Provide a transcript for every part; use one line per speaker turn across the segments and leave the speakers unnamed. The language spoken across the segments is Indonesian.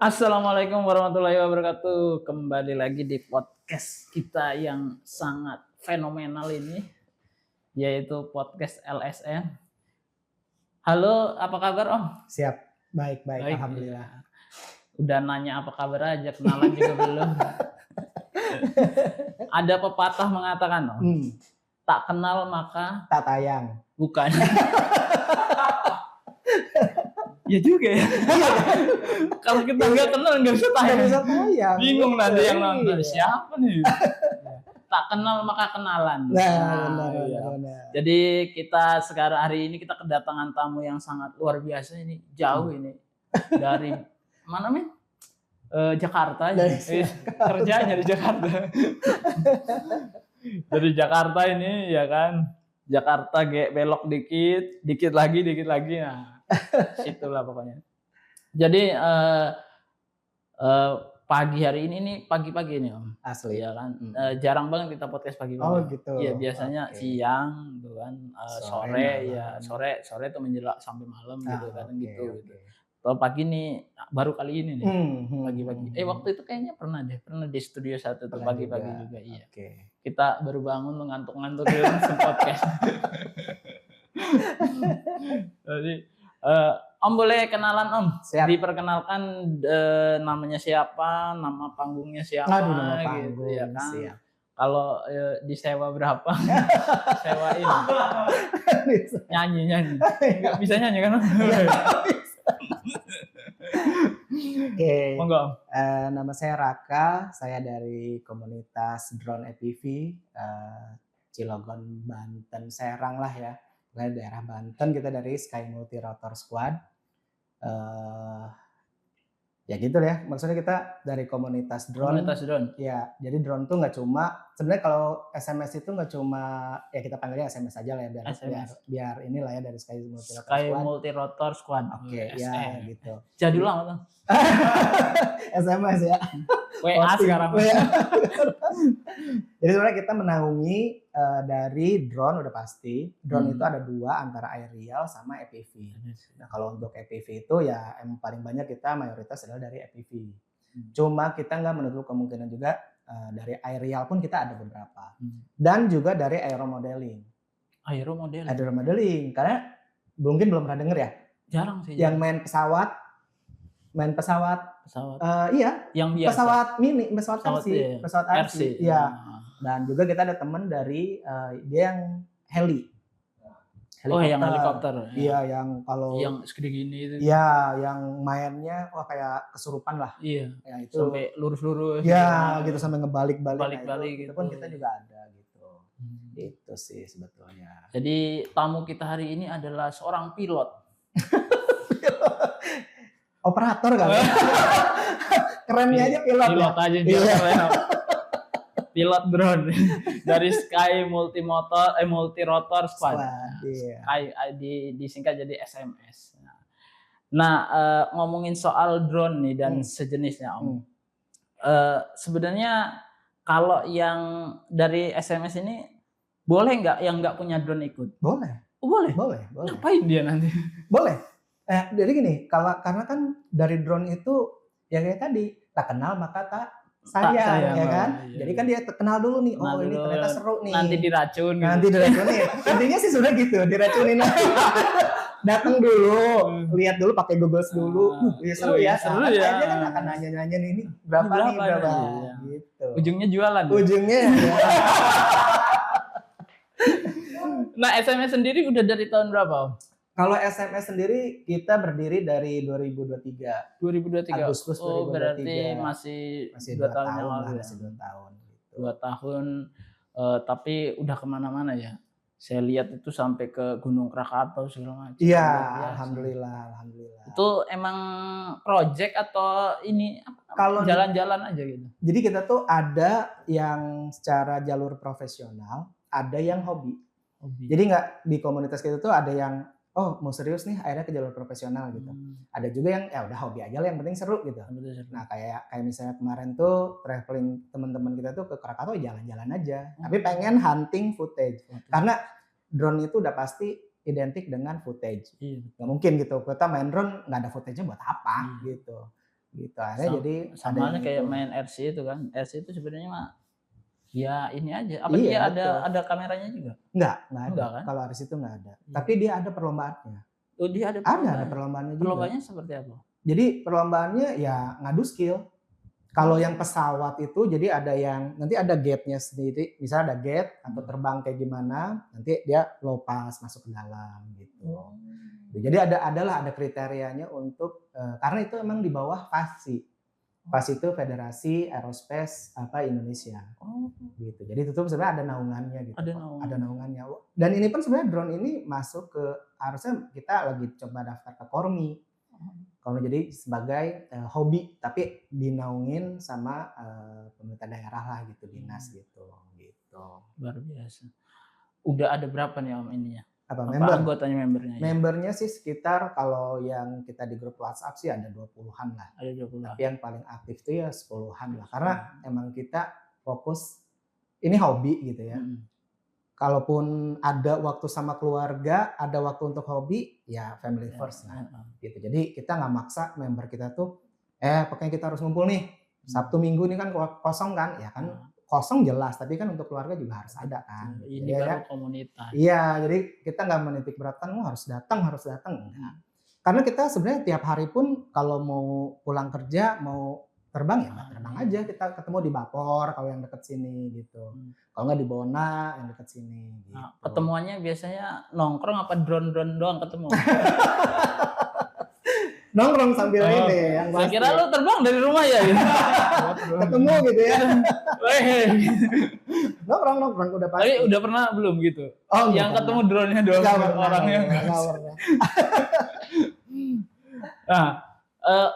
Assalamualaikum warahmatullahi wabarakatuh. Kembali lagi di podcast kita yang sangat fenomenal ini, yaitu podcast LSM. Halo, apa kabar Om?
Siap, baik,
Baik,
alhamdulillah.
ya. Udah nanya apa kabar aja, kenalan juga belum. Ada pepatah mengatakan Om, tak kenal maka
Tak tayang.
bukan. Ya juga ya. Kalau kita nggak kenal nggak bisa tayang.
Nggak bisa tayang.
Bingung nanti yang nonton
Iya.
siapa nih. Tak kenal maka kenalan.
Nah,
Iya.
benar.
Jadi kita sekarang hari ini kita kedatangan tamu yang sangat luar biasa ini, jauh ini dari mana men? Jakarta.
Dari
Kerjanya di Jakarta. Dari Jakarta ini ya kan. Jakarta belok dikit lagi. Nah, situlah pokoknya. Jadi pagi hari ini nih pagi-pagi nih Om.
Asli.
Ya kan. Jarang banget kita podcast pagi-pagi.
Oh gitu.
Iya biasanya
Oke.
siang gitu kan,
Sore,
sore
malam.
ya sore tuh menjelang sampai malam gitu kan
Oke,
gitu.
oke.
Kalau pagi nih baru kali ini nih pagi-pagi.
Hmm.
Waktu itu kayaknya pernah di studio 1 tuh
Pernah
pagi-pagi juga iya.
Oke.
Kita baru bangun tuh ngantuk-ngantuk di langsung podcast. Jadi Om boleh kenalan Om?
Siap.
Diperkenalkan namanya siapa, nama panggungnya siapa
Aduh, nama
gitu
panggung.
ya kan.
Siap.
Kalau disewa berapa? Sewain. Nyanyi. Enggak bisa nyanyi kan?
Oke.
Monggo Om.
Nama saya Raka, saya dari komunitas drone FPV Cilegon, Banten, Serang lah ya. Pokoknya daerah Banten, kita dari Sky Multi Rotor Squad. Ya gitu ya, maksudnya kita dari komunitas drone.
Komunitas drone.
Ya, jadi drone tuh nggak cuma, sebenarnya kalau SMS itu nggak cuma, ya kita panggilnya SMS aja lah ya, biar inilah ya dari Sky Multi Rotor
Sky
Squad.
Multi Rotor Squad.
Oke, ya gitu.
Jadul amat tuh.
SMS ya.
WA sekarang.
Jadi sebenarnya kita menaungi dari drone udah pasti. Drone itu ada dua, antara aerial sama FPV. Nah kalau untuk FPV itu ya yang paling banyak kita mayoritas adalah dari FPV. Cuma kita nggak menutup kemungkinan juga dari aerial pun kita ada beberapa. Dan juga dari aeromodeling. Aeromodeling, karena mungkin belum pernah denger ya.
Jarang sih.
Yang main pesawat. Iya.
Yang biasa.
Pesawat mini, pesawat RC. Iya. Dan juga kita ada teman dari dia yang heli.
Oh, yang helikopter.
Iya, yang kalau
yang segede gini itu.
Iya, yang mainnya kayak kesurupan lah.
Iya.
Ya itu
sampai lurus-lurus.
Iya, gitu sampai ngebalik-balik.
Balik-balik
gitu.
gitu.
Itu pun kita juga ada gitu. Itu sih sebetulnya.
Jadi tamu kita hari ini adalah seorang pilot.
Operator kali. Kerennya aja pilot.
Pilot
ya?
aja dia keren. Pilot drone dari Sky Multi Rotor Squad.
Iya.
Sky disingkat jadi SMS. Nah, ngomongin soal drone nih dan sejenisnya Om. Sebenarnya kalau yang dari SMS ini boleh nggak yang nggak punya drone ikut?
Boleh.
Boleh. Ngapain dia nanti?
Boleh. Jadi gini, karena kan dari drone itu ya kayak tadi, tak kenal maka tak sayang, ya kan?
Iya.
Jadi kan dia kenal dulu nih, ini ternyata seru nih.
Nanti diracun.
Nanti diracunin. Intinya sih sudah gitu, diracunin. Datang dulu, lihat dulu, pakai Google dulu. Seru ya.
Seru ya.
Dia kan akan nanya-nanya ini berapa.
Iya.
Gitu.
Ujungnya jualan.
Ujungnya.
Nah, SMS sendiri udah dari tahun berapa Om?
Kalau SMS sendiri kita berdiri dari 2023.
2023.
Agustus 2023.
Oh, berarti masih 2 tahun yang lalu.
Masih 2 tahun. Gitu.
2 tahun, tapi udah kemana-mana ya. Saya lihat itu sampai ke Gunung Krakatau segala macam.
Iya, alhamdulillah.
Itu emang project atau ini
kalau
jalan-jalan aja gitu?
Jadi kita tuh ada yang secara jalur profesional, ada yang hobi. Jadi nggak di komunitas kita tuh ada yang mau serius nih akhirnya ke jalur profesional gitu. Ada juga yang ya udah hobi aja lah, yang penting seru gitu. Nah kayak misalnya kemarin tuh traveling teman-teman kita tuh ke Krakatau jalan-jalan aja. Tapi pengen hunting footage. Karena drone itu udah pasti identik dengan footage. Nggak mungkin gitu kita main drone nggak ada footage-nya buat apa gitu. gitu. Akhirnya jadi
sama
ada yang
kayak
itu.
main RC itu kan. RC itu sebenarnya mah ya ini aja. Apa
Iya,
dia
betul.
ada kameranya juga?
Enggak ada.
Enggak kan?
Kalau Aris itu enggak ada.
Iya.
Tapi dia ada perlombaannya.
Oh, dia ada
Ada perlombaannya juga.
Perlombaannya seperti apa?
Jadi perlombaannya ya ngadu skill. Kalau yang pesawat itu jadi ada yang nanti ada gate-nya sendiri. Misalnya ada gate atau terbang kayak gimana, nanti dia lopas masuk ke dalam gitu. Jadi ada kriterianya untuk karena itu emang di bawah FASI. FASI itu Federasi Aerospace Indonesia. Gitu. Jadi itu tuh sebenarnya ada naungannya gitu. Ada naungannya. Dan ini pun sebenarnya drone ini masuk ke harusnya kita lagi coba daftar ke Kormi. Kalau jadi sebagai hobi tapi dinaungin sama pemerintah daerah lah gitu, dinas gitu.
Luar biasa. Udah ada berapa nih Om ininya?
Apa
anggotanya membernya?
Membernya sih sekitar kalau yang kita di grup WhatsApp sih ada 20-an lah.
Ada 20.
Tapi yang paling aktif tuh ya 10-an lah. Karena emang kita fokus ini hobi gitu ya. Kalaupun ada waktu sama keluarga, ada waktu untuk hobi, ya family first lah. Gitu. Jadi kita nggak maksa member kita tuh, pokoknya kita harus ngumpul nih. Sabtu Minggu ini kan kosong kan, ya kan kosong jelas. Tapi kan untuk keluarga juga harus ada kan.
Ini jadi, baru komunitas.
Iya, jadi kita nggak menitik beratkan, harus datang. Enggak. Karena kita sebenarnya tiap hari pun kalau mau pulang kerja, mau terbang ya terbang aja, kita ketemu di Bapor kalau yang deket sini gitu. Kalau nggak di Bona yang deket sini gitu.
Nah, ketemuannya biasanya nongkrong apa drone doang ketemu?
Nongkrong sambil ini yang
saya kira lu terbang dari rumah ya gitu.
Ketemu gitu ya. Nongkrong udah pasti.
Tapi udah pernah belum gitu?
Oh,
yang ketemu drone-nya doang orangnya. Nah,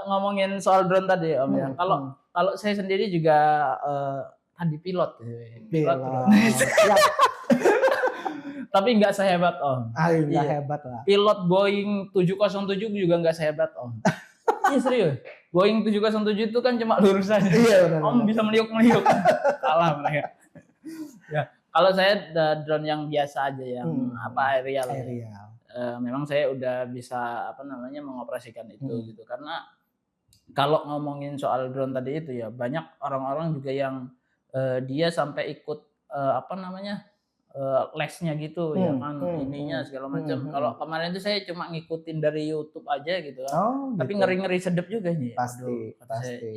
ngomongin soal drone tadi Om ya. Kalau saya sendiri juga tadi pilot. Tapi nggak sehebat Om.
Nggak hebat lah.
Pilot Boeing 707 juga nggak sehebat Om. Iya serius. Boeing 707 itu kan cuma lurus aja.
Iya, benar.
Om bisa meliuk-meliuk. Salah mereka. Ya, kalau saya drone yang biasa aja yang aerial. Memang saya udah bisa mengoperasikan itu gitu. Karena kalau ngomongin soal drone tadi itu ya banyak orang-orang juga yang dia sampai ikut lesnya gitu ya kan ininya segala macam. Kalau kemarin itu saya cuma ngikutin dari YouTube aja gitu kan. Tapi
gitu.
ngeri-ngeri sedep juga nih.
Pasti.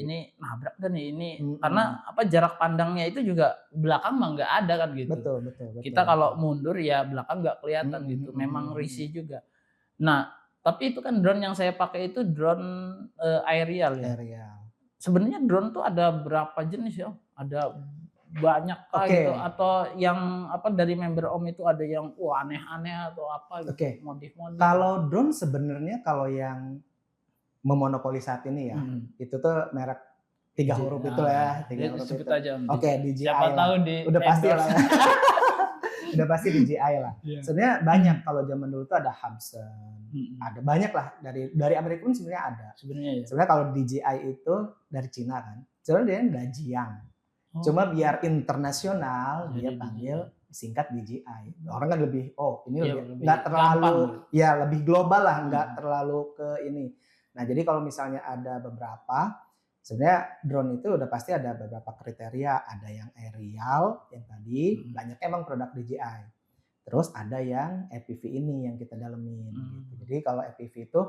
Ini nabrak kan nih ini karena jarak pandangnya itu juga belakang mah nggak ada kan gitu.
Betul.
Kita kalau mundur ya belakang nggak kelihatan gitu. Memang risih juga. Nah, tapi itu kan drone yang saya pakai itu drone aerial ya. Sebenarnya drone tuh ada berapa jenis ya? Ada banyak gitu atau yang dari member Om itu ada yang aneh-aneh atau apa gitu modif-modif.
Kalau drone sebenarnya kalau yang memonopoli saat ini ya itu tuh merek 3 huruf itu ya, 3 huruf
sebut
itu.
Aja Om.
DJI.
Siapa tahu
udah pasti lah. Udah pasti DJI lah. Sebenarnya banyak kalau zaman dulu tuh ada Hubsan. Ada banyak lah dari Amerika pun sebenarnya ada. Sebenarnya kalau DJI itu dari Cina kan. Sebenarnya dia Dajiang. Cuma biar internasional dia panggil singkat DJI. Orang kan lebih ini lebih nggak terlalu lebih global lah, nggak terlalu ke ini. Nah, jadi kalau misalnya ada beberapa sebenarnya drone itu udah pasti ada beberapa kriteria, ada yang aerial yang tadi banyak emang produk DJI. Terus ada yang FPV ini yang kita dalemin gitu. Jadi kalau FPV itu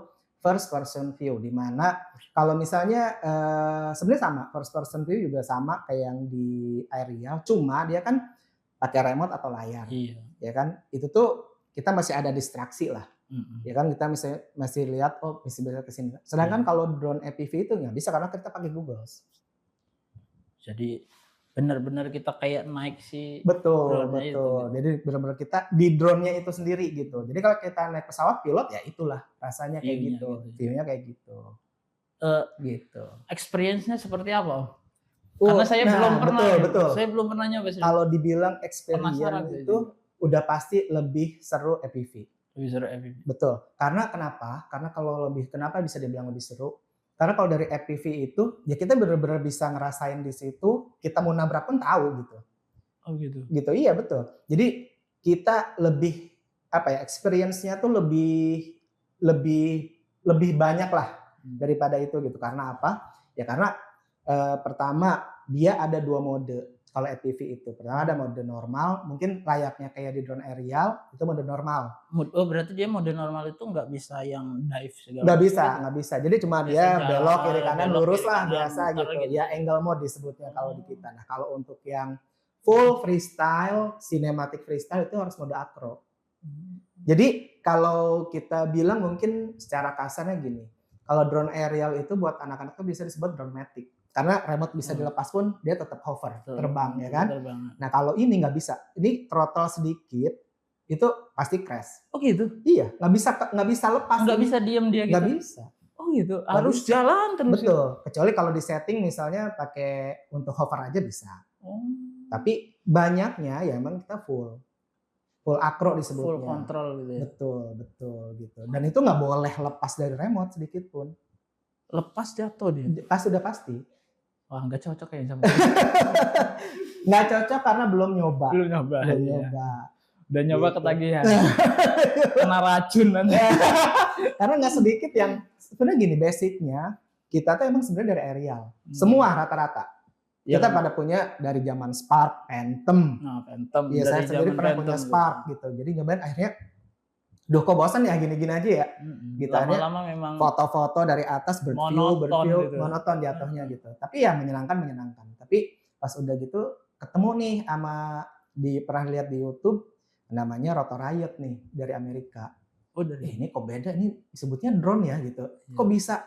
first person view, di mana kalau misalnya sebenarnya sama first person view juga sama kayak yang di aerial, cuma dia kan pakai remote atau layar, ya kan itu tuh kita masih ada distraksi lah, ya kan kita masih lihat bisa ke sini. Sedangkan kalau drone FPV itu nggak bisa karena kita pakai Google.
Jadi benar-benar kita kayak naik sih.
Betul. Jadi benar-benar kita di drone-nya itu sendiri gitu. Jadi kalau kita naik pesawat pilot ya itulah rasanya kayak gitu. View-nya kayak gitu. Gitu.
Experience-nya seperti apa? Karena saya belum pernah. Betul. Saya belum pernah nyoba.
Kalau dibilang experience itu udah pasti lebih seru FPV.
Lebih seru FPV.
Betul. Karena kenapa? Karena kalau kenapa bisa dibilang lebih seru? Karena kalau dari FPV itu, ya kita benar-benar bisa ngerasain di situ, kita mau nabrak pun tahu gitu.
Oh gitu.
Gitu, iya betul. Jadi kita lebih experience-nya tuh lebih banyak lah. daripada itu gitu. Karena apa? Ya karena pertama dia ada 2 mode kalau FPV itu. Pertama ada mode normal, mungkin layaknya kayak di drone aerial, itu mode normal.
Oh berarti dia mode normal itu nggak bisa yang dive segala
Nggak
macam
bisa,
gitu?
nggak bisa. Jadi cuma
Biasa
dia
jalan,
belok kiri kanan
belok
lurus
kiri
lah
kanan,
biasa
muter
gitu.
gitu.
Ya angle mode disebutnya kalau di kita. Nah kalau untuk yang full freestyle, cinematic freestyle itu harus mode acro. Jadi kalau kita bilang mungkin secara kasarnya gini, kalau drone aerial itu buat anak-anak tuh bisa disebut drone matic. Karena remote bisa dilepas pun dia tetap hover, terbang ya kan. Nah kalau ini nggak bisa, ini throttle sedikit itu pasti crash.
Oh gitu?
Iya, nggak bisa lepas.
Nggak bisa diem dia gitu?
Nggak bisa.
Oh gitu, harus jalan terus.
Betul, kecuali kalau di setting misalnya pakai untuk hover aja bisa. Tapi banyaknya ya emang kita full acro disebutnya.
Full control gitu ya.
Betul gitu. Dan itu nggak boleh lepas dari remote sedikit pun.
Lepas jatuh dia.
Udah pasti.
Wah nggak cocok kayaknya sama.
Nggak cocok karena belum nyoba.
Belum nyoba. Udah nyoba
gitu.
Ketagihan. Kena racun nanti.
Karena nggak sedikit yang sebenarnya gini basicnya kita tuh emang sebenarnya dari aerial. Semua rata-rata. Kita pada punya dari zaman Spark, Phantom.
Nah, Phantom.
Iya, saya sendiri pernah punya Spark gitu. Jadi nyobain akhirnya, duh kok bosan ya gini-gini aja ya. Gitu
lama-lama memang
foto-foto dari atas berview,
gitu.
monoton jatuhnya gitu. Tapi ya menyenangkan. Tapi pas udah gitu ketemu nih pernah lihat di YouTube namanya Rotor Riot nih dari Amerika.
Oh dari
ini kok beda nih disebutnya drone ya gitu. Kok bisa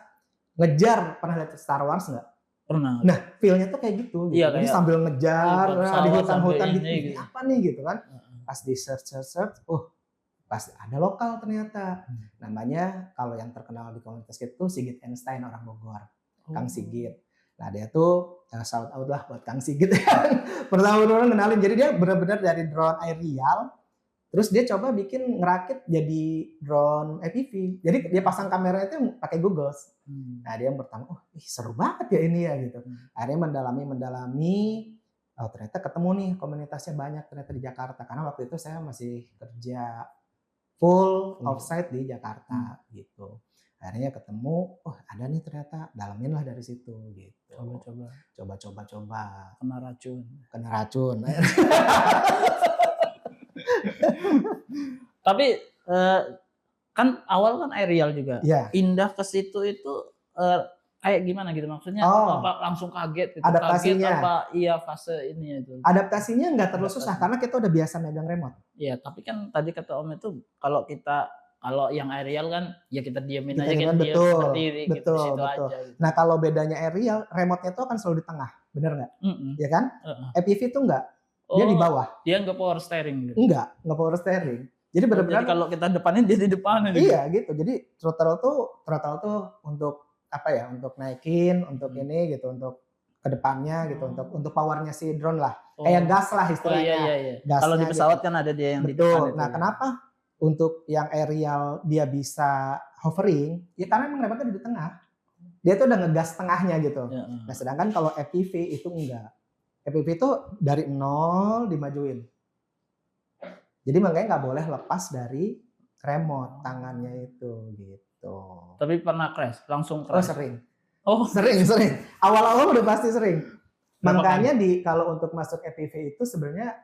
ngejar, pernah lihat Star Wars nggak?
Pernah.
Nah, feel-nya tuh kayak gitu.
Iya,
jadi sambil ngejar di hutan-hutan gitu.
Ini
Apa nih gitu kan? Pas di search, pas ada lokal ternyata. Namanya kalau yang terkenal di komunitas itu Sigit Einstein orang Bogor. Kang Sigit. Nah, dia tuh shout out lah buat Kang Sigit. Pertama-tama kenalin. Jadi dia benar-benar dari drone aerial. Terus dia coba ngerakit jadi drone FPV. Jadi dia pasang kamera itu pakai Google. Nah dia yang pertama, seru banget ya ini ya gitu. Akhirnya mendalami, ternyata ketemu nih komunitasnya banyak ternyata di Jakarta. Karena waktu itu saya masih kerja full offsite di Jakarta gitu. Akhirnya ketemu, ada nih ternyata, dalamin lah dari situ gitu. Coba. Kena racun.
Tapi kan awal kan aerial juga.
Yeah.
Indah ke situ itu kayak gimana gitu maksudnya? Apa langsung kaget gitu?
Adaptasinya.
Kaget apa iya fase ini itu?
Adaptasinya nggak terlalu susah karena kita udah biasa megang remote.
Iya, tapi kan tadi kata Om itu kalau yang aerial kan ya kita diemin aja
kan
berdiri gitu di situ aja. Gitu.
Nah kalau bedanya aerial, remote-nya itu akan selalu di tengah, bener nggak? Ya kan? FPV itu nggak, dia di bawah.
Dia nggak power steering gitu?
Nggak power steering. Jadi benar-benar
kalau kita depanin dia di depan.
Iya gitu. Jadi throttle tuh untuk apa ya? Untuk naikin, untuk ini gitu, untuk kedepannya gitu, untuk powernya si drone lah. Kayak gas lah istilahnya.
Iya. Kalau di pesawat kan ada dia yang di depan.
Nah kenapa? Untuk yang aerial dia bisa hovering, ya karena emang remote-nya di tengah. Dia tuh udah ngegas tengahnya gitu. Nah sedangkan kalau FPV itu enggak. FPV itu dari nol dimajuin. Jadi makanya nggak boleh lepas dari remote tangannya itu gitu.
Tapi pernah crash? Langsung crash?
Sering. Awal-awal udah pasti sering. Makanya kalau untuk masuk FPV itu sebenarnya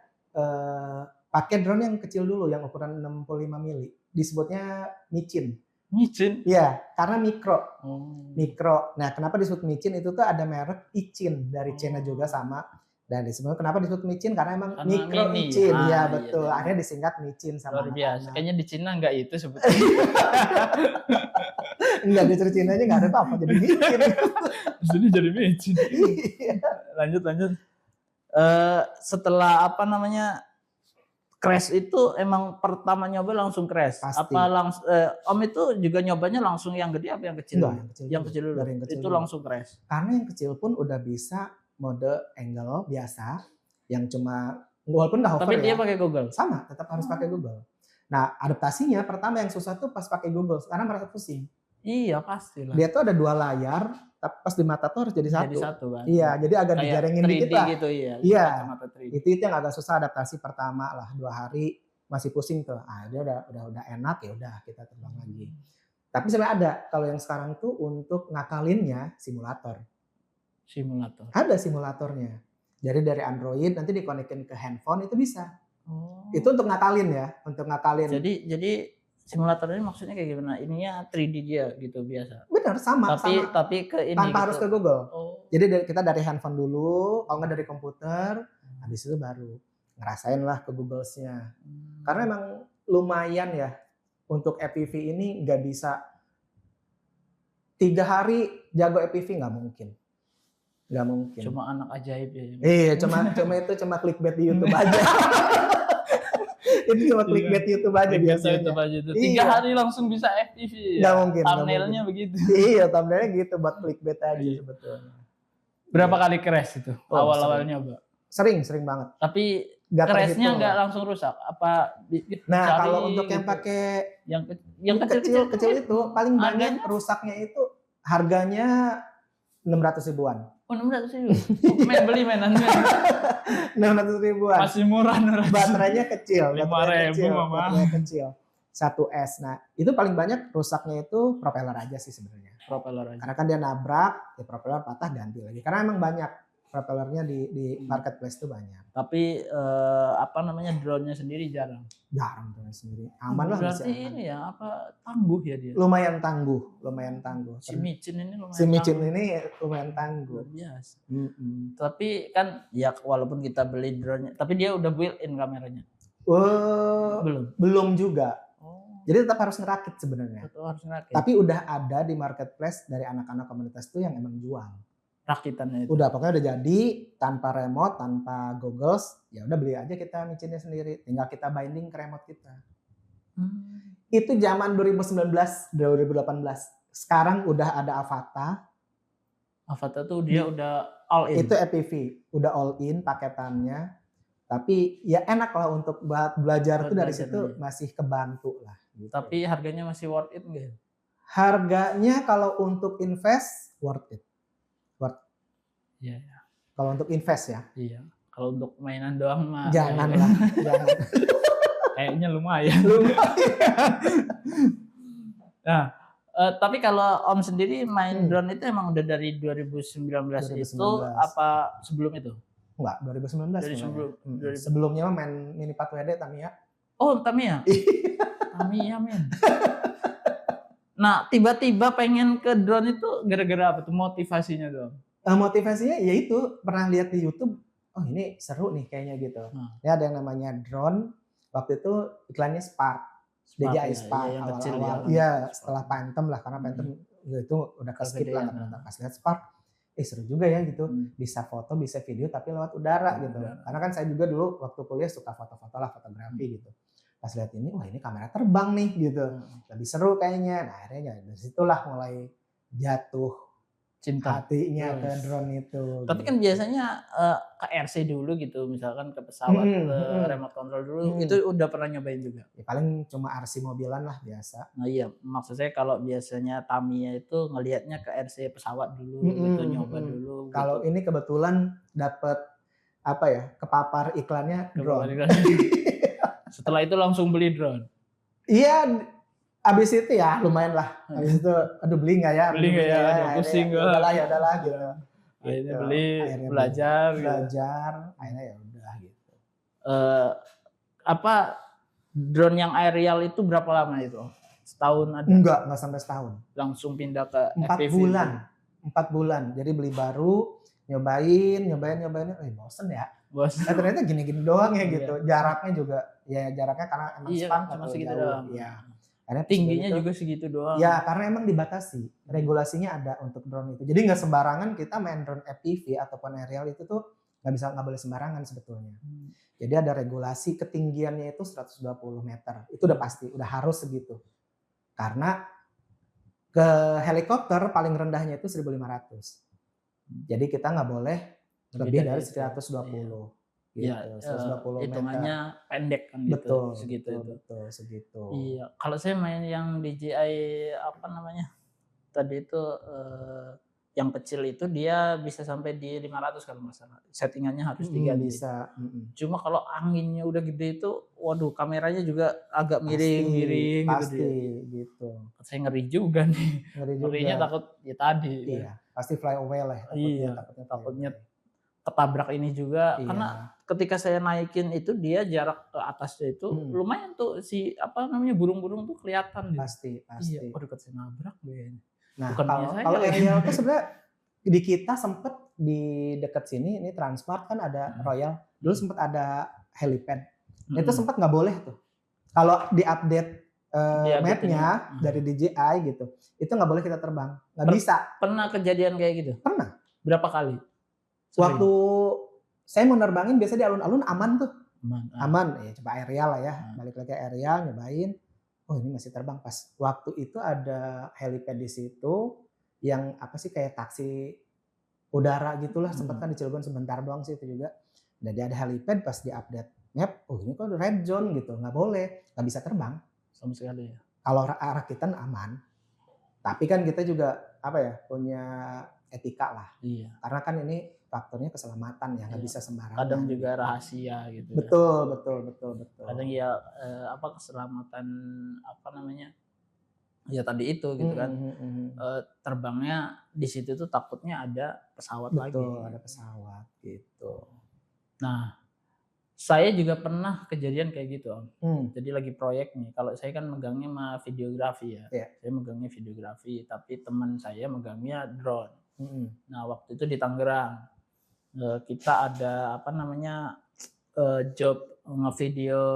pakai drone yang kecil dulu, yang ukuran 65 mili. Disebutnya micin.
Micin?
Iya, karena mikro. Mikro. Nah, kenapa disebut micin? Itu tuh ada merek Icin dari China juga sama. Dan disebut kenapa disebut micin? Karena emang mikro micin. Iya, betul. Iya. Akhirnya disingkat micin sama
luar biasa. Kayaknya di Cina enggak itu sebetulnya.
Enggak, di Cina aja enggak ada apa-apa jadi micin.
Di sini jadi micin. Lanjut. Setelah crash itu emang pertama nyoba langsung crash.
Pasti.
Apa langsung Om itu juga nyobanya langsung yang gede apa yang kecil?
Enggak,
yang kecil dulu. Itu langsung crash.
Karena yang kecil pun udah bisa mode angle biasa yang cuma walaupun udah hover.
Tapi dia pakai Google.
Sama, tetap harus pakai Google. Nah, adaptasinya pertama yang susah tuh pas pakai Google karena merasa pusing.
Iya, pastilah.
Dia tuh ada 2 layar, tapi pas di mata tuh harus jadi satu.
Jadi satu kan.
Iya, jadi agak dijarengin dikit lah.
Gitu, iya.
Iya. Itu yang agak susah adaptasi pertama lah, 2 hari masih pusing tuh. Dia udah enak ya udah kita terbang lagi. Tapi sebenarnya ada, kalau yang sekarang tuh untuk ngakalinnya simulator.
Simulator.
Ada simulatornya. Jadi dari Android nanti dikonekin ke handphone itu bisa.
Oh.
Itu untuk ngakalin ya, untuk ngakalin.
Jadi simulator ini maksudnya kayak gimana? Ininya 3D dia gitu biasa.
Benar, sama.
Tapi ke ini
tanpa
gitu.
harus ke Google.
Oh.
Jadi kita dari handphone dulu, kalau nggak dari komputer, habis itu baru ngerasain lah ke Google-nya. Karena emang lumayan ya untuk FPV ini nggak bisa 3 hari jago FPV, nggak mungkin. Nggak mungkin.
Cuma anak ajaib ya.
Iya, cuma clickbait di YouTube aja. Itu cuma clickbait YouTube aja biasanya.
YouTube aja itu. 3 hari langsung bisa FPV.
Nggak mungkin.
Thumbnailnya begitu.
Iya, thumbnailnya gitu buat clickbait aja sebetulnya.
Berapa kali crash itu awal-awal nyoba?
Sering banget.
Tapi crashnya nggak langsung rusak? Apa?
Nah, kalau untuk yang pakai yang kecil itu paling banyak rusaknya itu harganya 600 ribuan.
Oh, 600 ribu. Beli mainan.
600 ribuan.
Masih murah.
Baterainya kecil.
5.000 mama.
Baterainya kecil. 1S. Nah, itu paling banyak rusaknya itu propeller aja sih sebenarnya.
Propeller aja.
Karena kan dia nabrak, ya propeller patah ganti lagi. Karena emang banyak propellernya di marketplace itu banyak.
Tapi drone-nya sendiri jarang.
Jarang drone sendiri. Aman lah.
Berarti ini ya tangguh ya dia.
Lumayan tangguh.
Si Micin ini
lumayan tangguh.
Luar biasa. Tapi kan ya walaupun kita beli drone-nya, tapi dia udah built-in kameranya. Belum juga. Jadi tetap harus ngerakit sebenarnya. Tapi udah ada di marketplace dari anak-anak komunitas itu yang emang jual. Rakitannya itu.
Pokoknya udah jadi tanpa remote, tanpa goggles, ya udah beli aja kita micinnya sendiri. Tinggal kita binding ke remote kita. Itu zaman 2019, 2018. Sekarang udah ada Avata.
Avata tuh dia udah all in.
Itu FPV, udah all in paketannya. Tapi ya enak lah untuk belajar tuh dari situ masih kebantu lah.
Gitu. Tapi harganya masih worth it nggak?
Harganya kalau untuk invest worth it.
Iya.
Kalau untuk invest ya.
Iya. Kalau untuk mainan doang mah.
Janganlah. Jangan.
Kayaknya lumayan. Nah, tapi kalau Om sendiri main drone itu emang udah dari 2019 itu apa sebelum itu?
Enggak, 2019. Sebelumnya main Minipat WD Tamiya.
Oh, Tamiya. Tamiya, men. Nah, tiba-tiba pengen ke drone itu gara-gara apa tuh motivasinya dong?
Motivasinya ya itu pernah lihat di YouTube, oh ini seru nih kayaknya gitu. Ya ada yang namanya drone. Waktu itu iklannya Spark, DJI Spark awal-awal. Iya, setelah Phantom lah karena Phantom itu udah ke skip lah karena pas lihat Spark, seru juga ya gitu. Bisa foto, bisa video tapi lewat udara gitu. Karena kan saya juga dulu waktu kuliah suka foto-foto lah, fotografi gitu. Pas lihat ini, wah ini kamera terbang nih gitu. Lebih seru kayaknya. Nah akhirnya dari situlah mulai jatuh cinta hatinya ke drone itu.
Tapi kan biasanya ke RC dulu gitu, misalkan ke pesawat, remote control dulu, itu udah pernah nyobain juga?
Ya paling cuma RC mobilan lah biasa.
Nah iya, maksud saya kalau biasanya Tamiya itu ngelihatnya ke RC pesawat dulu, gitu nyoba dulu.
Kalau ini kebetulan dapat kepapar iklannya drone.
Setelah itu langsung beli drone?
Iya. Abis itu ya lumayan lah. Abis itu aduh beli nggak ya?
Beli nggak ya? Pusing gue.
Ya udahlah gitu.
Akhirnya beli, belajar.
Akhirnya ya udah gitu.
Drone yang aerial itu berapa lama itu? Setahun ada?
Enggak sampai setahun.
Langsung pindah ke
4 bulan. 4 bulan. Jadi beli baru, nyobain, bosen ya. Ternyata gini-gini doang ya gitu. Jaraknya juga jaraknya karena emang span
cuma segitu doang.
Iya.
Tingginya juga segitu doang.
Ya karena emang dibatasi, regulasinya ada untuk drone itu. Jadi nggak sembarangan kita main drone FPV ataupun aerial itu tuh nggak boleh sembarangan sebetulnya. Jadi ada regulasi ketinggiannya itu 120 meter. Itu udah pasti, udah harus segitu. Karena ke helikopter paling rendahnya itu 1.500. Jadi kita nggak boleh lebih dari 120. Gitu,
ya,
120
hitungannya
meter.
Pendek kan gitu.
Betul,
Segitu. Iya, kalau saya main yang DJI tadi itu yang kecil itu dia bisa sampai di 500 kalau nggak salah. Settingannya harus diganti.
Bisa.
Cuma kalau anginnya udah gede itu, waduh kameranya juga agak miring-miring gitu
Pasti gitu.
Saya ngeri juga nih.
Ngeri juga.
Ngerinya takut ya tadi.
Iya, pasti fly away lah.
Takutnya ketabrak ini juga.
Iya.
Karena ketika saya naikin itu dia jarak ke atasnya itu lumayan tuh si burung-burung tuh kelihatan.
Pasti.
Iya, waduh saya nabrak deh.
Nah, kalau aerial itu sebenarnya di kita sempet di dekat sini, ini Transmart kan ada Royal, dulu sempet ada helipad. Itu sempat nggak boleh tuh. Kalau di-update map-nya dari DJI gitu, itu nggak boleh kita terbang, nggak bisa.
Pernah kejadian kayak gitu?
Pernah.
Berapa kali?
Waktu saya mau nerbangin biasa di alun-alun aman tuh. Aman, ya coba aerial lah ya, balik lagi aerial nyobain. Oh ini masih terbang pas waktu itu ada helipad di situ yang kayak taksi udara gitulah, sempat kan di Cilegon sebentar doang sih itu juga. Dan dia ada helipad pas di update map, oh ini kok red zone gitu, nggak boleh, nggak bisa terbang
sama sekali ya.
Kalau arah kita aman, tapi kan kita juga punya etika lah.
Iya.
Karena kan ini faktornya keselamatan ya, nggak bisa sembarangan.
Kadang juga rahasia gitu.
Betul.
Kadang ya keselamatan ya tadi itu gitu kan. Terbangnya di situ tuh takutnya ada pesawat lagi.
Betul, ada pesawat gitu.
Nah, saya juga pernah kejadian kayak gitu Om. Jadi lagi proyek nih. Kalau saya kan megangnya mah videografi ya.
Yeah.
Saya megangnya videografi, tapi teman saya megangnya drone. Nah waktu itu di Tangerang. Kita ada job ngevideo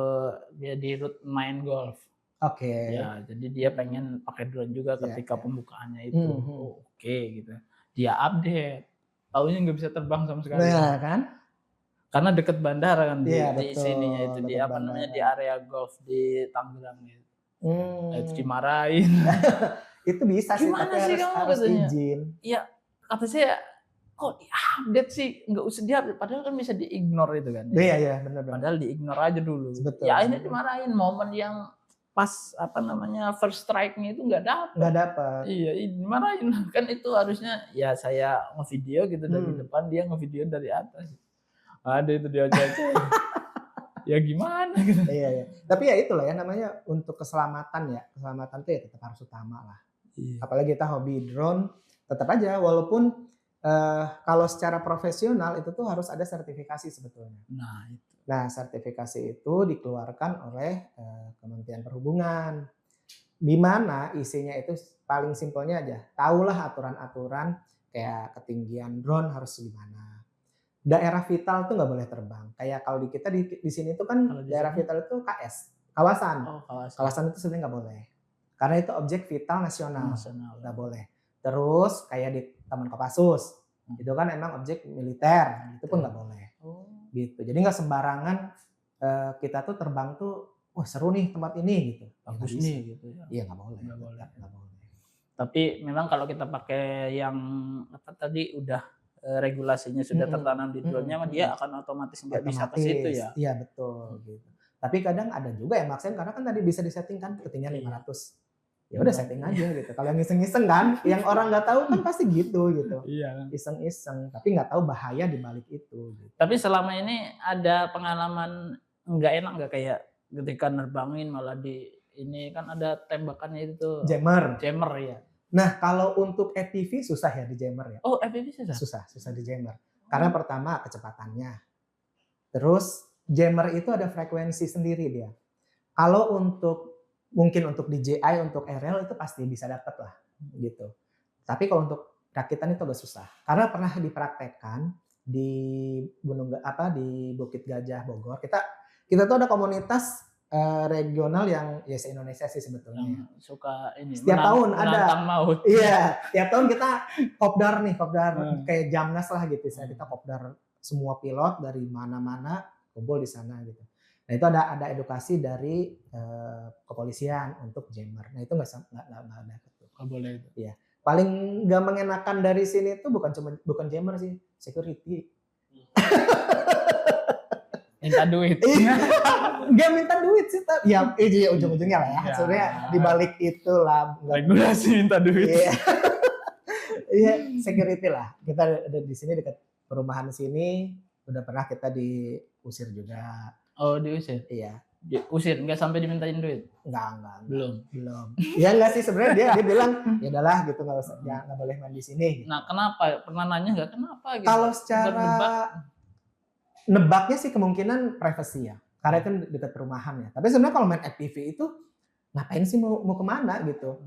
dia di route main golf.
Oke.
Ya, jadi dia pengen pakai drone juga ketika pembukaannya itu. Oke gitu. Dia update. Taunya nggak bisa terbang sama sekali.
Nah, kan?
Karena deket bandara kan di
betul,
sininya itu di di area golf di Tangerang itu. Itu dimarahin.
Itu bisa sih,
gimana
tapi
sih
harus izin.
Iya, kata saya kok di-update sih, nggak usah di-update, padahal kan bisa di-ignore itu kan.
Iya, benar.
Padahal di-ignore aja dulu.
Betul.
Ya ini dimarahin, momen yang pas first strike-nya itu nggak dapet. Iya, dimarahin kan, itu harusnya ya saya ngevideo gitu dari depan, dia ngevideo dari atas. Ada itu dia aja. Ya gimana gitu.
Iya. Tapi ya itulah ya namanya untuk keselamatan ya. Keselamatan itu ya tetap harus utama lah. Iya. Apalagi kita hobi drone, tetap aja walaupun kalau secara profesional itu tuh harus ada sertifikasi sebetulnya. Nah, sertifikasi itu dikeluarkan oleh Kementerian Perhubungan. Di mana isinya itu paling simpelnya aja, tahulah aturan-aturan kayak ketinggian drone harus gimana. Daerah vital tuh nggak boleh terbang. Kayak kalau di kita di sini tuh kan daerah vital itu KS, kawasan. Kawasan itu sebenarnya nggak boleh. Karena itu objek vital nasional. Nggak boleh. Terus kayak di Taman Kopassus, itu kan emang objek militer, itu pun nggak boleh. Gitu. Jadi nggak sembarangan kita tuh terbang tuh, wah seru nih tempat ini gitu.
Bagus nih gitu ya.
Iya nggak boleh.
Tapi memang kalau kita pakai yang udah regulasinya sudah tertanam di drone-nya, dia akan otomatis nggak bisa ke situ ya.
Iya betul gitu. Tapi kadang ada juga yang maksain karena kan tadi bisa disetting kan ketinggian 500. Ya udah setting aja gitu. Kalau yang iseng-iseng kan, yang orang nggak tahu kan pasti gitu.
Iya.
Iseng-iseng, tapi nggak tahu bahaya di balik itu. Gitu.
Tapi selama ini ada pengalaman nggak enak nggak, kayak ketika nerbangin malah di ini kan ada tembakannya itu.
Jammer
ya.
Nah kalau untuk FPV susah ya di jammer ya.
Oh FPV susah?
Susah di jammer. Karena pertama kecepatannya. Terus jammer itu ada frekuensi sendiri dia. Kalau mungkin untuk DJI, untuk aerial itu pasti bisa dapat lah gitu. Tapi kalau untuk rakitan itu agak susah. Karena pernah dipraktekkan di di Bukit Gajah Bogor. Kita tuh ada komunitas regional yang ya se-Indonesia sih sebetulnya.
Yang suka ini.
Setiap tahun ada.
Maut.
Iya, tiap tahun kita kopdar kayak Jamnas lah gitu. Kita kopdar semua pilot dari mana-mana kumpul di sana gitu. Nah itu ada edukasi dari kepolisian untuk jammer. Nah itu nggak boleh itu. Iya. Paling nggak mengenakan dari sini itu bukan jammer sih, security.
Minta duit.
Nggak minta duit sih, ya ujung-ujungnya lah ya. Sebenarnya dibalik itu lah.
Regulasi minta duit.
Iya. Iya, security lah. Kita ada di sini dekat perumahan sini, udah pernah kita diusir juga.
Oh, diusir?
Iya.
Diusir, nggak sampai dimintain duit?
Enggak.
Belum.
Iya enggak sih sebenarnya dia bilang ya udahlah gitu nggak usah ya nggak boleh main di sini. Gitu.
Nah, kenapa? Pernah nanya nggak kenapa gitu?
Kalau secara nebaknya sih kemungkinan privacy ya. Karena kan dekat perumahan ya. Tapi sebenarnya kalau main FPV itu ngapain sih mau kemana gitu?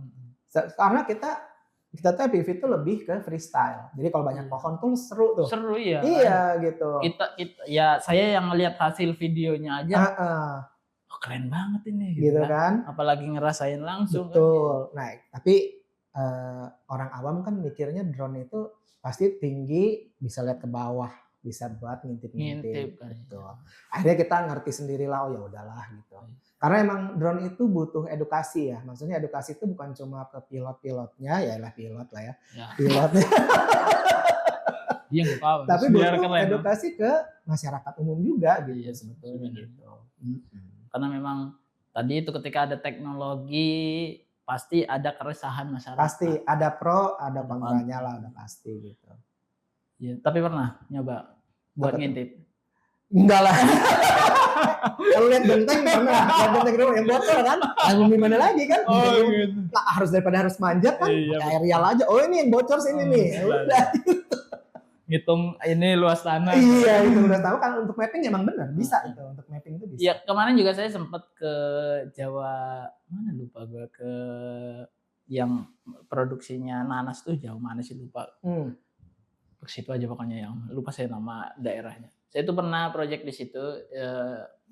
Karena kita tuh FPV itu lebih ke freestyle. Jadi kalau banyak pohon tuh seru tuh.
Seru ya.
Iya gitu.
Kita ya saya yang ngelihat hasil videonya aja. Oh, keren banget ini
gitu kan.
Apalagi ngerasain langsung.
Betul. Kan? Nah, tapi orang awam kan mikirnya drone itu pasti tinggi, bisa lihat ke bawah, bisa buat ngintip
kan.
Gitu. Akhirnya kita ngerti sendirilah, oh ya udahlah gitu. Karena emang drone itu butuh edukasi ya. Maksudnya edukasi itu bukan cuma ke pilot-pilotnya, yalah pilot lah ya. Pilotnya.
Iya nggak apa-apa.
Tapi butuh edukasi ke masyarakat umum juga gitu.
Iya sebetulnya gitu. Karena memang tadi itu ketika ada teknologi pasti ada keresahan masyarakat. Pasti
ada pro, ada kontranya lah, udah pasti gitu.
Iya, tapi pernah nyoba buat ngintip?
Enggak lah. Kalau lihat benteng pernah, lihat benteng rumah yang bocor kan, mau gimana lagi kan? Oh gitu. Nah, harus manjat kan, pakai aerial aja. Oh ini yang bocor sini nih. Udah.
Ngitung ini luas tanah.
Iya, itu udah tahu kan untuk mapping emang benar bisa itu untuk mapping itu bisa.
Iya, kemarin juga saya sempat ke Jawa mana lupa gue ke yang produksinya nanas tuh jauh mana sih lupa. Ke situ aja pokoknya yang lupa saya nama daerahnya. Saya tuh pernah project di situ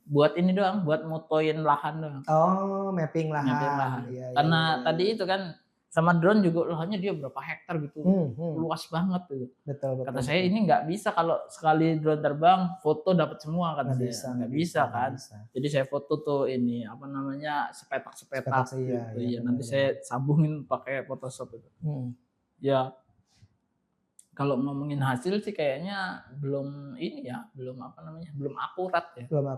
buat ini doang, buat motoin lahan doang.
Oh, mapping lahan.
Iya, karena tadi itu kan sama drone juga lahannya dia berapa hektar gitu, luas banget tuh.
Betul.
Kata saya ini nggak bisa kalau sekali drone terbang foto dapat semua kata saya. Nggak bisa kan. Jadi saya foto tuh ini apa namanya sepetak gitu. Iya, nanti saya sambungin pakai Photoshop itu. Ya kalau ngomongin hasil sih kayaknya belum ini ya, belum akurat ya. Belum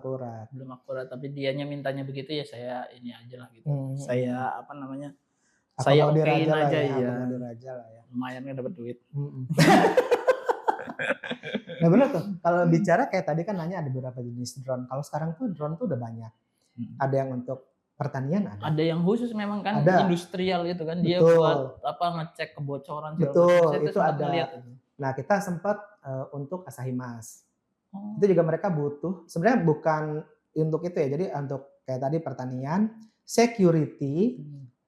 akurat, tapi dianya mintanya begitu ya saya ini aja lah gitu. Saya apa namanya? Saya okein aja ya. Lumayan kan dapat duit.
Nah benar tuh. Kalau bicara kayak tadi kan nanya ada beberapa jenis drone. Kalau sekarang tuh drone tuh udah banyak. Ada yang untuk pertanian ada.
Ada yang khusus memang kan industrial itu kan dia buat apa ngecek kebocoran.
Betul, itu ada. Nah kita sempat untuk Asahimas. Itu juga mereka butuh. Sebenarnya bukan untuk itu ya. Jadi untuk kayak tadi pertanian, security.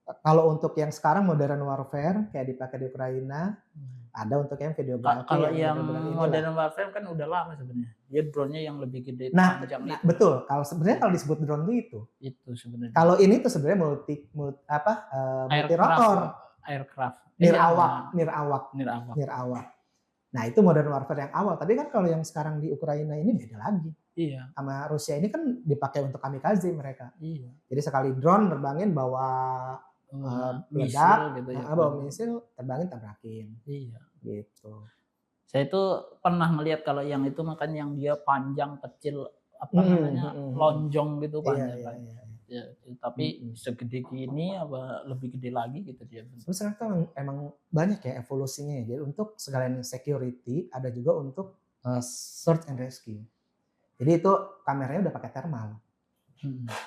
Kalau untuk yang sekarang modern warfare kayak dipakai di Ukraina, ada untuk yang videografi.
Kalau yang modern warfare kan udah lama sebenarnya. Dia drone-nya yang lebih gede
panjang. Nah, betul. Kalau sebenarnya kalau disebut drone itu
sebenarnya.
Kalau ini tuh sebenarnya multi rotor.
Aircraft.
Nirawak. Nah, itu modern warfare yang awal. Tapi kan kalau yang sekarang di Ukraina ini beda lagi.
Iya.
Sama Rusia ini kan dipakai untuk kamikaze mereka.
Iya.
Jadi sekali drone terbangin bawa meledak, gitu ya. Bawa misil terbangin tabrakin.
Iya.
Gitu.
Saya itu pernah melihat kalau yang itu makan yang dia panjang kecil namanya lonjong gitu panjang. Iya. Ya, tapi segede gini apa lebih gede lagi gitu dia.
Terus sekarang emang banyak ya evolusinya ya. Jadi untuk sekalian security ada juga untuk search and rescue. Jadi itu kameranya udah pakai thermal.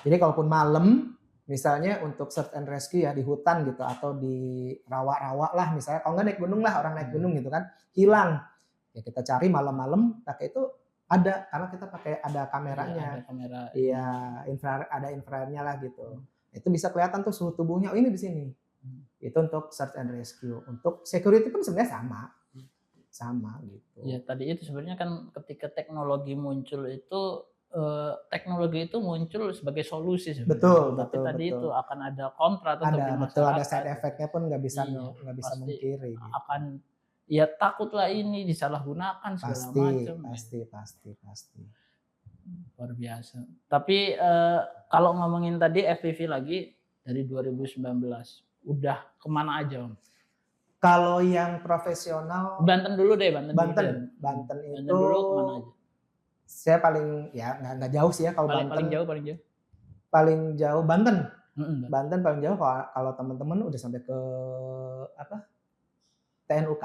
Jadi kalaupun malam misalnya untuk search and rescue ya di hutan gitu atau di rawa-rawa lah misalnya, kalau nggak naik gunung lah, orang naik gunung gitu kan hilang ya kita cari malam-malam pakai itu ada karena kita pakai ada kameranya. Iya, ada infrarednya lah gitu. Itu bisa kelihatan tuh suhu tubuhnya, oh ini di sini. Itu untuk search and rescue. Untuk security pun sebenarnya sama gitu.
Ya tadi itu sebenarnya kan ketika teknologi muncul itu teknologi itu muncul sebagai solusi sebenarnya. Tapi tadi itu akan ada kontra atau
ada side effect-nya pun nggak bisa mungkiri. Gitu.
Akan ya takutlah ini disalahgunakan segala macam.
Pasti.
Luar biasa. Tapi kalau ngomongin tadi FPV lagi dari 2019 udah kemana aja Om?
Kalau yang profesional
Banten dulu deh,
Banten itu
dulu kemana aja?
Saya paling ya nggak jauh sih ya kalau Banten. Paling jauh Banten. Banten paling jauh kalau teman-teman udah sampai ke apa? TNUK.